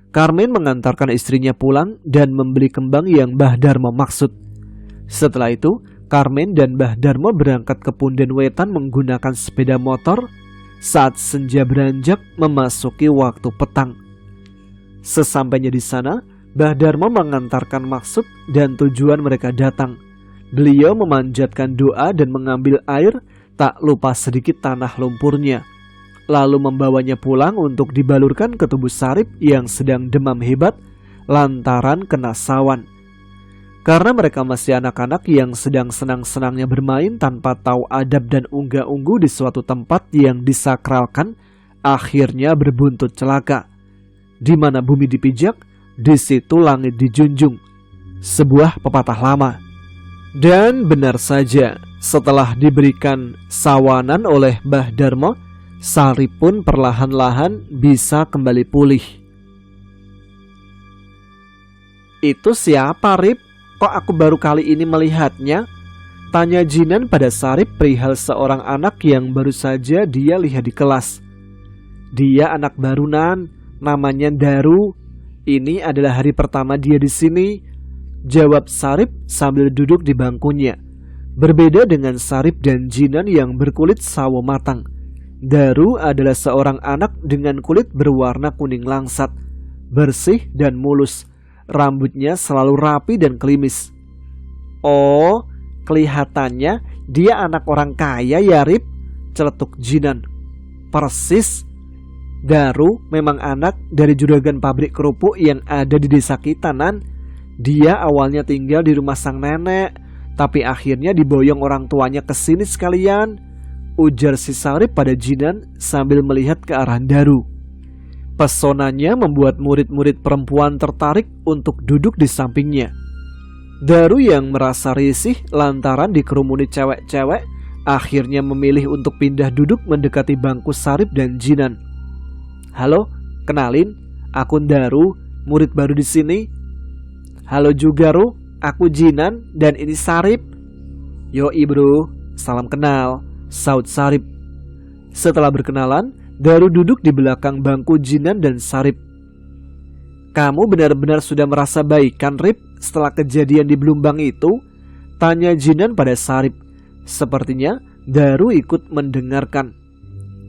Speaker 1: Karmen mengantarkan istrinya pulang dan membeli kembang yang Mbah Darmo maksud. Setelah itu, Karmen dan Mbah Darmo berangkat ke Punden Wetan menggunakan sepeda motor saat senja beranjak memasuki waktu petang. Sesampainya di sana, Mbah Darmo mengantarkan maksud dan tujuan mereka datang. Beliau memanjatkan doa dan mengambil air, tak lupa sedikit tanah lumpurnya. Lalu membawanya pulang untuk dibalurkan ke tubuh Sarip yang sedang demam hebat lantaran kena sawan. Karena mereka masih anak-anak yang sedang senang-senangnya bermain tanpa tahu adab dan unggah-ungguh di suatu tempat yang disakralkan, akhirnya berbuntut celaka. Di mana bumi dipijak, di situ langit dijunjung. Sebuah pepatah lama. Dan benar saja, setelah diberikan sawanan oleh Mbah Darmo, Sarip pun perlahan-lahan bisa kembali pulih. Itu siapa, Rip? Kok aku baru kali ini melihatnya? Tanya Jinan pada Sarip perihal seorang anak yang baru saja dia lihat di kelas. Dia anak baru, Nan, namanya Daru. Ini adalah hari pertama dia di sini, jawab Sarip sambil duduk di bangkunya. Berbeda dengan Sarip dan Jinan yang berkulit sawo matang, Daru adalah seorang anak dengan kulit berwarna kuning langsat, bersih dan mulus. Rambutnya selalu rapi dan klimis. Oh, kelihatannya dia anak orang kaya ya, Rip, celetuk Jinan. Persis. Daru memang anak dari juragan pabrik kerupuk yang ada di desa kita, Nan. Dia awalnya tinggal di rumah sang nenek, tapi akhirnya diboyong orang tuanya ke sini sekalian, ujar si Sarip pada Jinan sambil melihat ke arah Daru. Pesonanya membuat murid-murid perempuan tertarik untuk duduk di sampingnya. Daru yang merasa risih lantaran dikerumuni cewek-cewek, akhirnya memilih untuk pindah duduk mendekati bangku Sarip dan Jinan. Halo, kenalin, aku Daru, murid baru di sini. Halo juga, Ru, aku Jinan dan ini Sarip. Yoi bro, salam kenal, saut Sarip. Setelah berkenalan, Daru duduk di belakang bangku Jinan dan Sarip. Kamu benar-benar sudah merasa baik kan, Rip, setelah kejadian di Belumbang itu? Tanya Jinan pada Sarip. Sepertinya Daru ikut mendengarkan.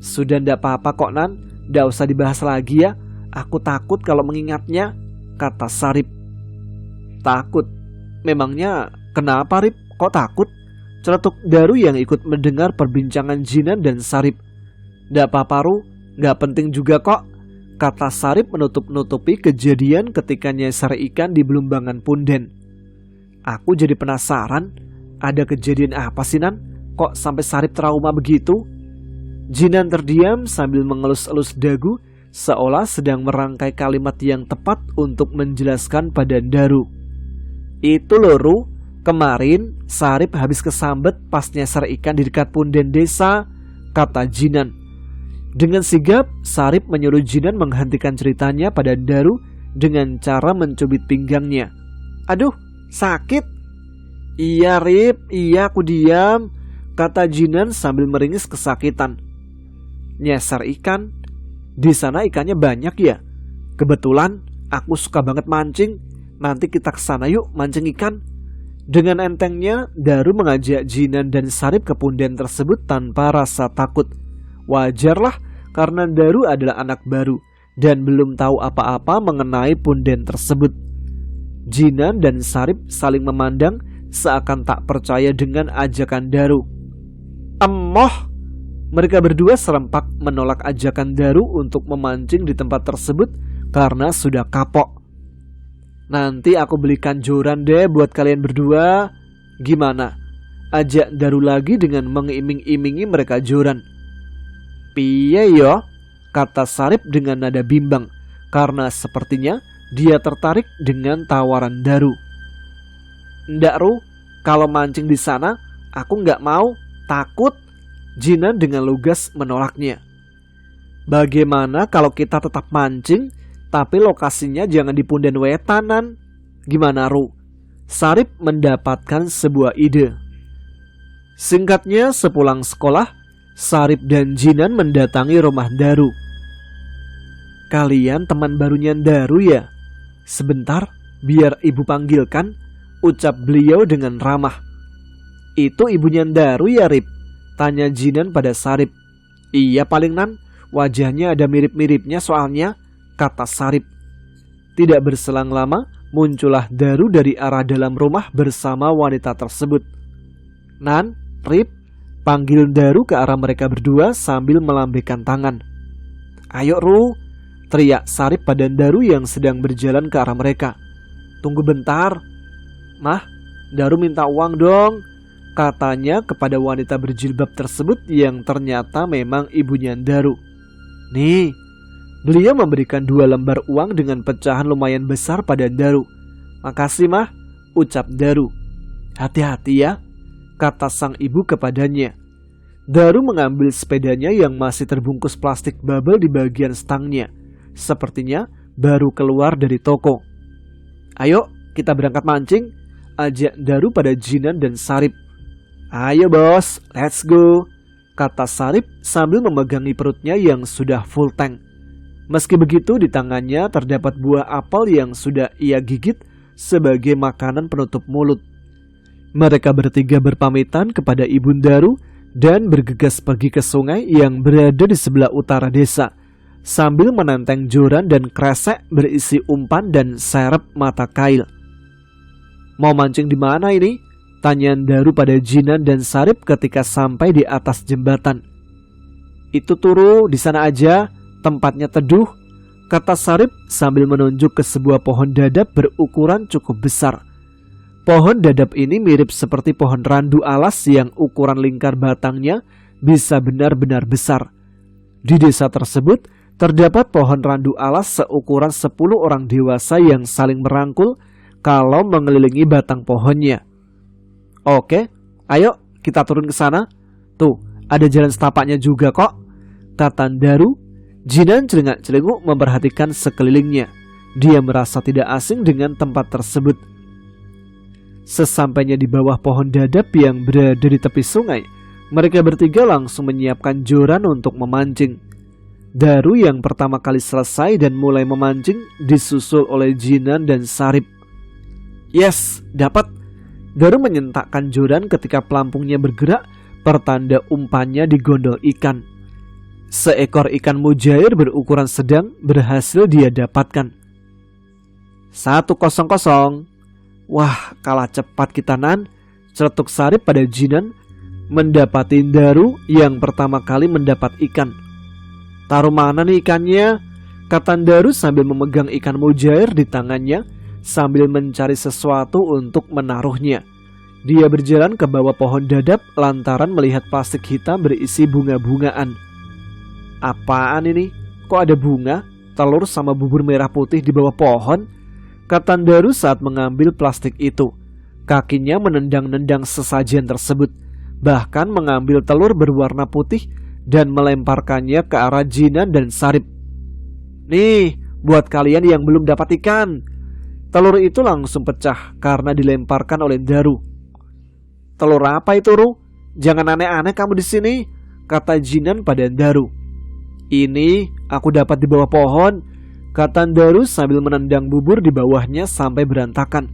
Speaker 1: Sudah ndak apa-apa kok, Nan, ndak usah dibahas lagi ya. Aku takut kalau mengingatnya, kata Sarip. Takut? Memangnya kenapa, Rip? Kok takut? Celetuk Daru yang ikut mendengar perbincangan Jinan dan Sarip. Ndak apa-apa, Ru, nggak penting juga kok, kata Sarip menutup-nutupi kejadian ketika nyasar ikan di Belumbangan Punden. Aku jadi penasaran, ada kejadian apa sih, Nan? Kok sampai Sarip trauma begitu? Jinan terdiam sambil mengelus-elus dagu, seolah sedang merangkai kalimat yang tepat untuk menjelaskan pada Daru. Itu loh, Ru, kemarin Sarip habis kesambet pas nyasar ikan di dekat Punden desa, kata Jinan. Dengan sigap, Sarip menyuruh Jinan menghentikan ceritanya pada Daru dengan cara mencubit pinggangnya. Aduh, sakit. Iya Rip, iya aku diam, kata Jinan sambil meringis kesakitan. Nyasar ikan. Di sana ikannya banyak ya? Kebetulan aku suka banget mancing. Nanti kita kesana yuk mancing ikan. Dengan entengnya Daru mengajak Jinan dan Sarip ke punden tersebut tanpa rasa takut. Wajarlah karena Daru adalah anak baru dan belum tahu apa-apa mengenai punden tersebut. Jinan dan Sarip saling memandang seakan tak percaya dengan ajakan Daru. Emoh! Mereka berdua serempak menolak ajakan Daru untuk memancing di tempat tersebut karena sudah kapok. Nanti aku belikan joran deh buat kalian berdua. Gimana? Ajak Daru lagi dengan mengiming-imingi mereka joran. Piye yo? Kata Sarip dengan nada bimbang karena sepertinya dia tertarik dengan tawaran Daru. Ndak Ru, kalau mancing di sana aku nggak mau, takut. Jinan dengan lugas menolaknya. Bagaimana kalau kita tetap mancing, tapi lokasinya jangan di punden wetanan? Gimana Ru? Sarip mendapatkan sebuah ide. Singkatnya sepulang sekolah, Sarip dan Jinan mendatangi rumah Daru. Kalian teman barunya Daru ya? Sebentar, biar ibu panggilkan, ucap beliau dengan ramah. Itu ibunya Daru ya Rip? Tanya Jinan pada Sarip. Iya paling Nan, wajahnya ada mirip-miripnya soalnya, kata Sarip. Tidak berselang lama, muncullah Daru dari arah dalam rumah bersama wanita tersebut. Nan, Rip, panggil Daru ke arah mereka berdua sambil melambaikan tangan. Ayo Ru, teriak Sarip pada Daru yang sedang berjalan ke arah mereka. Tunggu bentar. Mah, Daru minta uang dong, katanya kepada wanita berjilbab tersebut yang ternyata memang ibunya Daru. Nih, beliau memberikan 2 lembar uang dengan pecahan lumayan besar pada Daru. Makasih Mah, ucap Daru. Hati-hati ya, kata sang ibu kepadanya. Daru mengambil sepedanya yang masih terbungkus plastik bubble di bagian stangnya. Sepertinya baru keluar dari toko. Ayo kita berangkat mancing, ajak Daru pada Jinan dan Sarip. Ayo bos, let's go, kata Sarip sambil memegangi perutnya yang sudah full tank. Meski begitu di tangannya terdapat buah apel yang sudah ia gigit sebagai makanan penutup mulut. Mereka bertiga berpamitan kepada Ibu Daru dan bergegas pergi ke sungai yang berada di sebelah utara desa, sambil menenteng joran dan kresek berisi umpan dan serep mata kail. Mau mancing di mana ini? Tanya Daru pada Jinan dan Sarip ketika sampai di atas jembatan. Itu Turu, di sana aja, tempatnya teduh, kata Sarip sambil menunjuk ke sebuah pohon dadap berukuran cukup besar. Pohon dadap ini mirip seperti pohon randu alas yang ukuran lingkar batangnya bisa benar-benar besar. Di desa tersebut terdapat pohon randu alas seukuran 10 orang dewasa yang saling merangkul kalau mengelilingi batang pohonnya. Oke, ayo kita turun ke sana. Tuh, ada jalan setapaknya juga kok, kata Daru. Jinan celengak-celenguk memperhatikan sekelilingnya. Dia merasa tidak asing dengan tempat tersebut. Sesampainya di bawah pohon dadap yang berada di tepi sungai, mereka bertiga langsung menyiapkan joran untuk memancing. Daru yang pertama kali selesai dan mulai memancing disusul oleh Jinan dan Sarip. Yes, dapat. Daru menyentakkan joran ketika pelampungnya bergerak, pertanda umpannya digondol ikan. Seekor ikan mujair berukuran sedang berhasil dia dapatkan. 1-0. Wah, kalah cepat kita Nan, celetuk Sarip pada Jinan mendapati Daru yang pertama kali mendapat ikan. Taruh mana nih ikannya? Kata Daru sambil memegang ikan mujair di tangannya sambil mencari sesuatu untuk menaruhnya. Dia berjalan ke bawah pohon dadap lantaran melihat plastik hitam berisi bunga-bungaan. Apaan ini? Kok ada bunga, telur sama bubur merah putih di bawah pohon? Kata Daru saat mengambil plastik itu. Kakinya menendang-nendang sesajen tersebut, bahkan mengambil telur berwarna putih dan melemparkannya ke arah Jinan dan Sarip. Nih, buat kalian yang belum dapat ikan, Telur itu langsung pecah karena dilemparkan oleh Daru. "Telur apa itu, Ru? Jangan aneh-aneh kamu di sini," kata Jinan pada Daru. "Ini aku dapat di bawah pohon," kata Daru sambil menendang bubur di bawahnya sampai berantakan.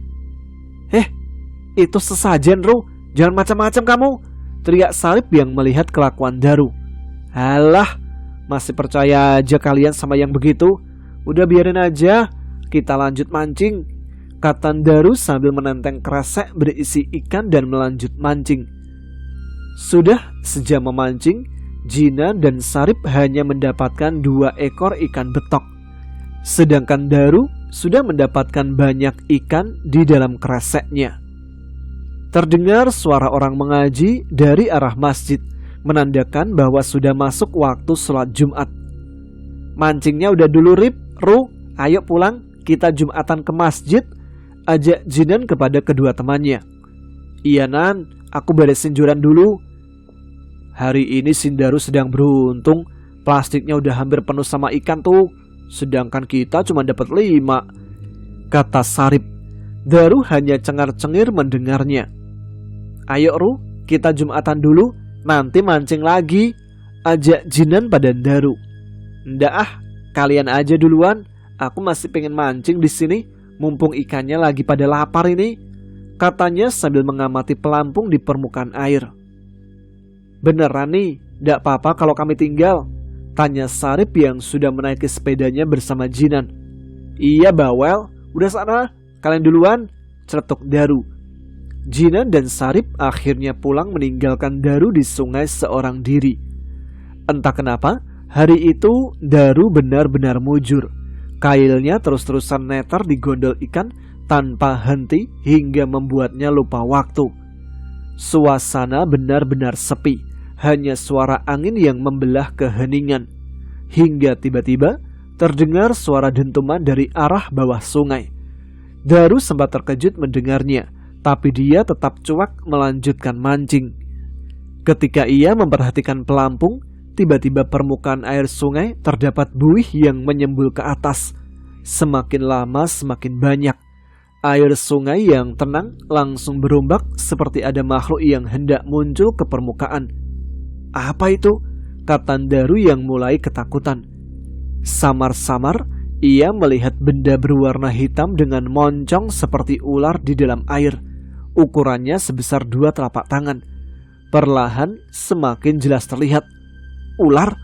Speaker 1: Itu sesajen, Ru. Jangan macam-macam kamu," teriak Sarip yang melihat kelakuan Daru. "Halah, masih percaya aja kalian sama yang begitu. Udah biarin aja, kita lanjut mancing," kata Daru sambil menenteng kresek berisi ikan dan melanjut mancing. Sudah sejam memancing, Jinan dan Sarip hanya mendapatkan 2 ekor ikan betok. Sedangkan Daru sudah mendapatkan banyak ikan di dalam kreseknya. Terdengar suara orang mengaji dari arah masjid, menandakan bahwa sudah masuk waktu sholat Jumat. "Mancingnya udah dulu, Rip, Ru, ayo pulang, kita Jumatan ke masjid," ajak Jinan kepada kedua temannya. "Iya Nan, aku beresin joran dulu." "Hari ini Sindaru sedang beruntung, plastiknya udah hampir penuh sama ikan tuh, sedangkan kita cuma dapat 5, kata Sarip. Daru hanya cengar-cengir mendengarnya. "Ayo Ru, kita Jumatan dulu, nanti mancing lagi," ajak Jinan pada Daru. "Ndak ah, kalian aja duluan, aku masih pengen mancing di sini, mumpung ikannya lagi pada lapar ini," katanya sambil mengamati pelampung di permukaan air. "Beneran nih, ndak apa-apa kalau kami tinggal?" tanya Sarip yang sudah menaiki sepedanya bersama Jinan. "Iya bawel, udah sana, kalian duluan," celetuk Daru. Jinan dan Sarip akhirnya pulang meninggalkan Daru di sungai seorang diri. Entah kenapa, hari itu Daru benar-benar mujur. Kailnya terus-terusan netar di gondol ikan tanpa henti hingga membuatnya lupa waktu. Suasana benar-benar sepi, hanya suara angin yang membelah keheningan. Hingga tiba-tiba terdengar suara dentuman dari arah bawah sungai. Daru sempat terkejut mendengarnya, tapi dia tetap cuak melanjutkan mancing. Ketika ia memperhatikan pelampung, tiba-tiba permukaan air sungai terdapat buih yang menyembul ke atas. Semakin lama semakin banyak. Air sungai yang tenang langsung berombak seperti ada makhluk yang hendak muncul ke permukaan. "Apa itu?" kata Daru yang mulai ketakutan. Samar-samar ia melihat benda berwarna hitam dengan moncong seperti ular di dalam air. Ukurannya sebesar 2 telapak tangan. Perlahan semakin jelas terlihat. "Ular?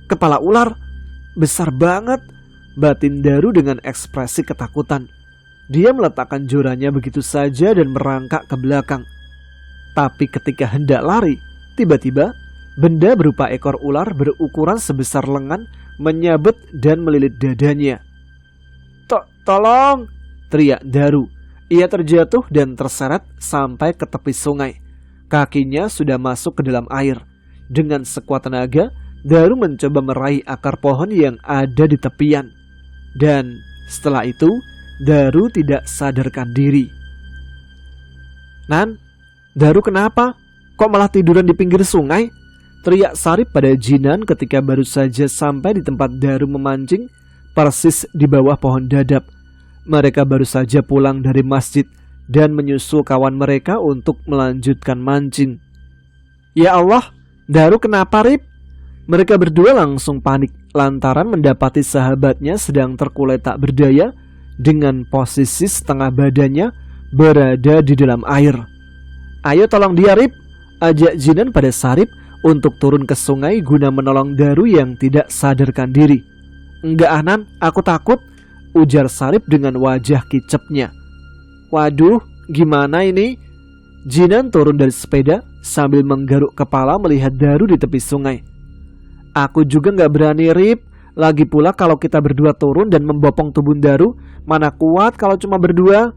Speaker 1: Kepala ular? Besar banget," batin Daru dengan ekspresi ketakutan. Dia meletakkan jorannya begitu saja dan merangkak ke belakang. Tapi ketika hendak lari, tiba-tiba benda berupa ekor ular berukuran sebesar lengan menyabet dan melilit dadanya. Tolong!" teriak Daru. Ia terjatuh dan terseret sampai ke tepi sungai. Kakinya sudah masuk ke dalam air. Dengan sekuat tenaga, Daru mencoba meraih akar pohon yang ada di tepian. Dan setelah itu, Daru tidak sadarkan diri. "Nan, Daru kenapa? Kok malah tiduran di pinggir sungai?" teriak Sarip pada Jinan ketika baru saja sampai di tempat Daru memancing, persis di bawah pohon dadap. Mereka baru saja pulang dari masjid dan menyusul kawan mereka untuk melanjutkan mancing. "Ya Allah, Daru kenapa, Rip?" Mereka berdua langsung panik lantaran mendapati sahabatnya sedang terkulai tak berdaya dengan posisi setengah badannya berada di dalam air. "Ayo tolong dia, Rip," ajak Jinan pada Sarip untuk turun ke sungai guna menolong Daru yang tidak sadarkan diri. "Enggak Anan, aku takut," ujar Sarip dengan wajah kicapnya. "Waduh, gimana ini?" Jinan turun dari sepeda sambil menggaruk kepala melihat Daru di tepi sungai. "Aku juga gak berani, Rip. Lagi pula kalau kita berdua turun dan membopong tubuh Daru, mana kuat kalau cuma berdua,"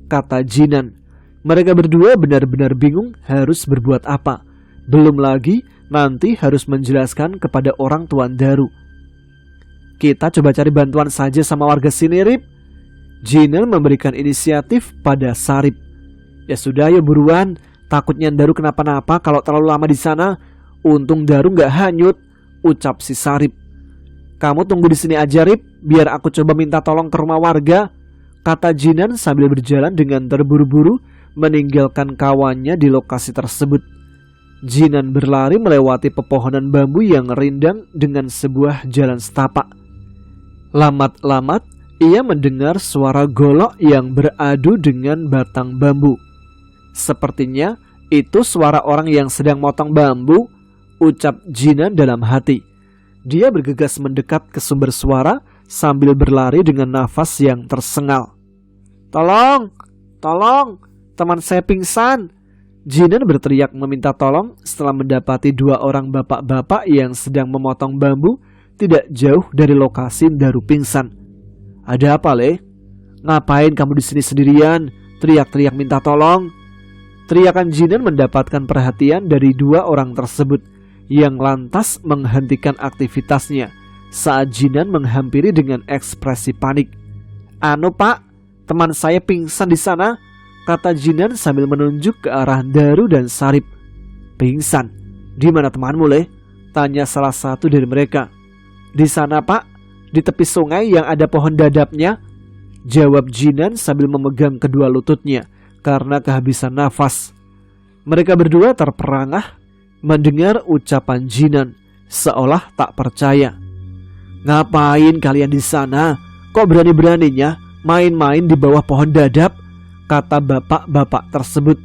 Speaker 1: kata Jinan. Mereka berdua benar-benar bingung harus berbuat apa. Belum lagi nanti harus menjelaskan kepada orang tua Daru. "Kita coba cari bantuan saja sama warga sini, Rip." Jinan memberikan inisiatif pada Sarip. "Ya sudah, ya buruan. Takutnya Daru kenapa-napa kalau terlalu lama di sana. Untung Daru nggak hanyut," ucap si Sarip. "Kamu tunggu di sini aja, Rip, biar aku coba minta tolong ke rumah warga," kata Jinan sambil berjalan dengan terburu-buru meninggalkan kawannya di lokasi tersebut. Jinan berlari melewati pepohonan bambu yang rindang dengan sebuah jalan setapak. Lamat-lamat ia mendengar suara golok yang beradu dengan batang bambu. Sepertinya itu suara orang yang sedang motong bambu, ucap Jinan dalam hati. Dia bergegas mendekat ke sumber suara sambil berlari dengan nafas yang tersengal. Tolong, tolong, teman saya pingsan. Jinan berteriak meminta tolong setelah mendapati dua orang bapak-bapak yang sedang memotong bambu tidak jauh dari lokasi Daru pingsan. Ada apa, Le? Ngapain kamu di sini sendirian? Teriak-teriak minta tolong. Teriakan Jinan mendapatkan perhatian dari dua orang tersebut yang lantas menghentikan aktivitasnya saat Jinan menghampiri dengan ekspresi panik. Anu Pak, teman saya pingsan di sana, kata Jinan sambil menunjuk ke arah Daru dan Sarip. Pingsan? Di mana temanmu, Le? Tanya salah satu dari mereka. Di sana Pak, di tepi sungai yang ada pohon dadapnya, jawab Jinan sambil memegang kedua lututnya karena kehabisan nafas. Mereka berdua terperangah mendengar ucapan Jinan seolah tak percaya. Ngapain kalian di sana? Kok berani-beraninya main-main di bawah pohon dadap? Kata bapak-bapak tersebut.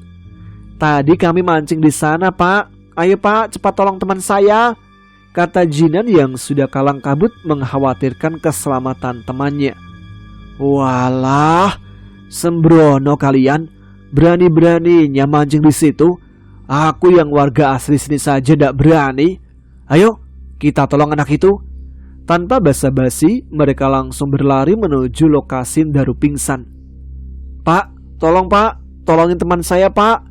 Speaker 1: Tadi kami mancing di sana, Pak. Ayo Pak, cepat tolong teman saya, kata Jinan yang sudah kalang kabut mengkhawatirkan keselamatan temannya. Walah, sembrono kalian, berani-beraninya mancing di situ. Aku yang warga asli sini saja tidak berani. Ayo, kita tolong anak itu. Tanpa basa-basi, mereka langsung berlari menuju lokasi Daru pingsan. Pak, tolong Pak, tolongin teman saya Pak.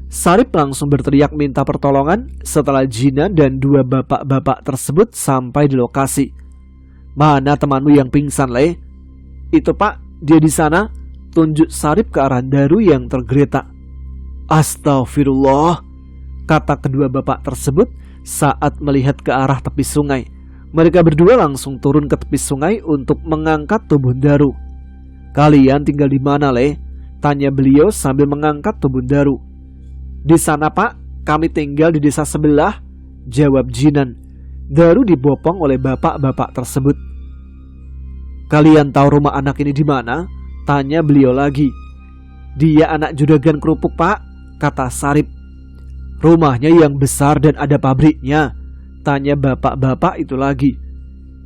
Speaker 1: Sarip langsung berteriak minta pertolongan setelah Jinan dan dua bapak-bapak tersebut sampai di lokasi. Mana temanmu yang pingsan, Le? Itu Pak, dia di sana. Tunjuk Sarip ke arah Daru yang tergeletak. Astagfirullah, kata kedua bapak tersebut saat melihat ke arah tepi sungai. Mereka berdua langsung turun ke tepi sungai untuk mengangkat tubuh Daru. Kalian tinggal di mana, Le? Tanya beliau sambil mengangkat tubuh Daru. Di sana Pak, kami tinggal di desa sebelah, jawab Jinan. Daru dibopong oleh bapak-bapak tersebut. Kalian tahu rumah anak ini di mana? Tanya beliau lagi. Dia anak juragan kerupuk Pak, kata Sarip. Rumahnya yang besar dan ada pabriknya, tanya bapak-bapak itu lagi.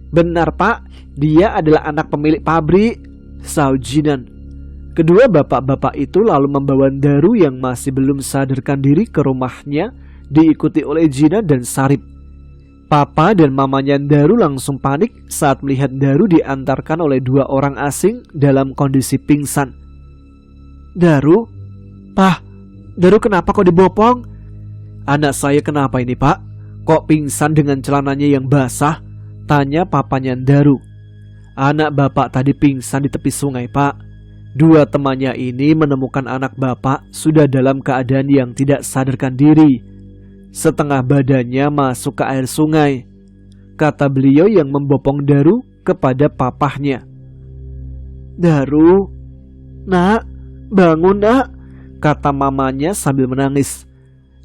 Speaker 1: Benar Pak, dia adalah anak pemilik pabrik, sahut Jinan. Kedua bapak-bapak itu lalu membawa Daru yang masih belum sadarkan diri ke rumahnya, diikuti oleh Jinan dan Sarip. Papa dan mamanya Daru langsung panik saat melihat Daru diantarkan oleh dua orang asing dalam kondisi pingsan. Daru? Pak, Daru kenapa kok dibopong? Anak saya kenapa ini Pak? Kok pingsan dengan celananya yang basah? Tanya papanya Daru. Anak bapak tadi pingsan di tepi sungai Pak. Dua temannya ini menemukan anak bapak sudah dalam keadaan yang tidak sadarkan diri. Setengah badannya masuk ke air sungai, kata beliau yang membopong Daru kepada papahnya. Daru, nak, bangun nak, kata mamanya sambil menangis.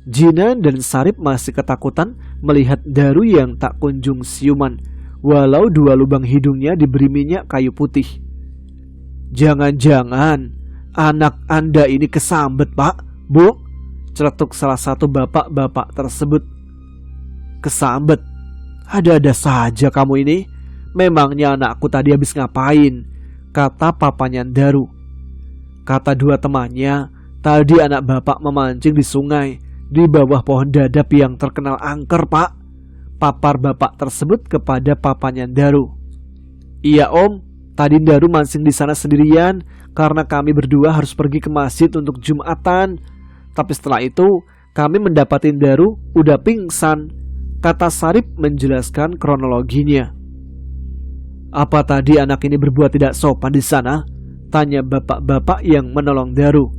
Speaker 1: Jinan dan Sarip masih ketakutan melihat Daru yang tak kunjung siuman, walau dua lubang hidungnya diberi minyak kayu putih. Jangan-jangan anak Anda ini kesambet Pak, Bu, celetuk salah satu bapak-bapak tersebut. Kesambet? Ada-ada saja kamu ini. Memangnya anakku tadi habis ngapain? Kata papanya Daru. Kata dua temannya, tadi anak bapak memancing di sungai di bawah pohon dadap yang terkenal angker Pak, papar bapak tersebut kepada papanya Daru. Iya Om, tadi Daru mancing di sana sendirian karena kami berdua harus pergi ke masjid untuk Jumatan. Tapi setelah itu kami mendapati Daru udah pingsan, kata Sarip menjelaskan kronologinya. Apa tadi anak ini berbuat tidak sopan di sana? Tanya bapak-bapak yang menolong Daru.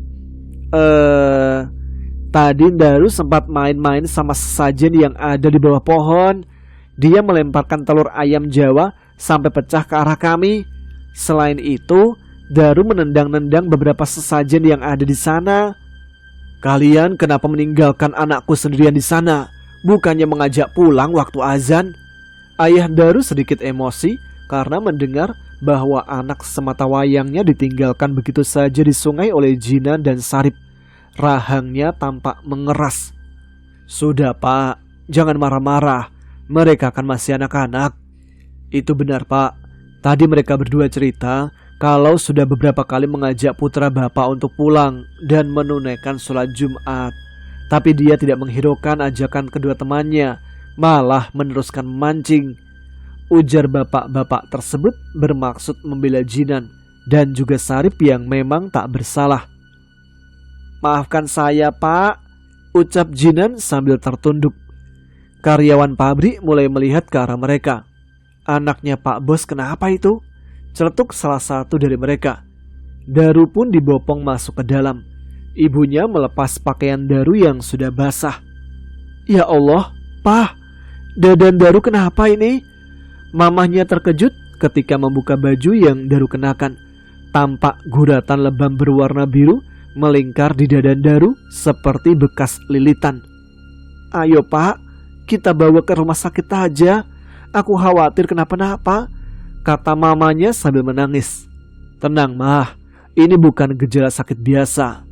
Speaker 1: Tadi Daru sempat main-main sama sesajen yang ada di bawah pohon. Dia melemparkan telur ayam Jawa sampai pecah ke arah kami. Selain itu, Daru menendang-nendang beberapa sesajen yang ada di sana. "Kalian kenapa meninggalkan anakku sendirian di sana? Bukannya mengajak pulang waktu azan?" Ayah Daru sedikit emosi karena mendengar bahwa anak semata wayangnya ditinggalkan begitu saja di sungai oleh Jinan dan Sarip. Rahangnya tampak mengeras. "Sudah Pak, jangan marah-marah. Mereka kan masih anak-anak." "Itu benar Pak. Tadi mereka berdua cerita kalau sudah beberapa kali mengajak putra Bapak untuk pulang dan menunaikan sholat Jumat. Tapi dia tidak menghiraukan ajakan kedua temannya, malah meneruskan memancing." Ujar bapak-bapak tersebut bermaksud membela Jinan dan juga Sarip yang memang tak bersalah. "Maafkan saya Pak," ucap Jinan sambil tertunduk. Karyawan pabrik mulai melihat ke arah mereka. "Anaknya Pak Bos kenapa itu?" celetuk salah satu dari mereka. Daru pun dibopong masuk ke dalam. Ibunya melepas pakaian Daru yang sudah basah. "Ya Allah, Pak, dadan Daru kenapa ini?" Mamahnya terkejut ketika membuka baju yang Daru kenakan. Tampak guratan lebam berwarna biru melingkar di dada Daru seperti bekas lilitan. "Ayo Pak, kita bawa ke rumah sakit aja. Aku khawatir kenapa-napa," kata mamanya sambil menangis. "Tenang Mah, ini bukan gejala sakit biasa.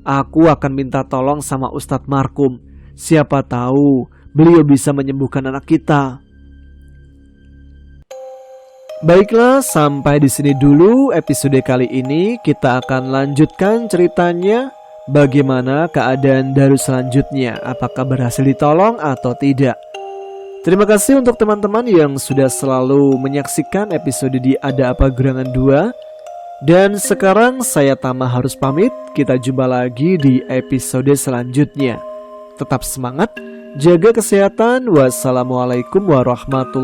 Speaker 1: Aku akan minta tolong sama Ustadz Markum. Siapa tahu beliau bisa menyembuhkan anak kita." Baiklah, sampai di sini dulu episode kali ini. Kita akan lanjutkan ceritanya. Bagaimana keadaan Daru selanjutnya? Apakah berhasil ditolong atau tidak? Terima kasih untuk teman-teman yang sudah selalu menyaksikan episode di Ada Apa Gerangan 2. Dan sekarang saya Tama harus pamit. Kita jumpa lagi di episode selanjutnya. Tetap semangat, jaga kesehatan. Wassalamualaikum warahmatullahi wabarakatuh.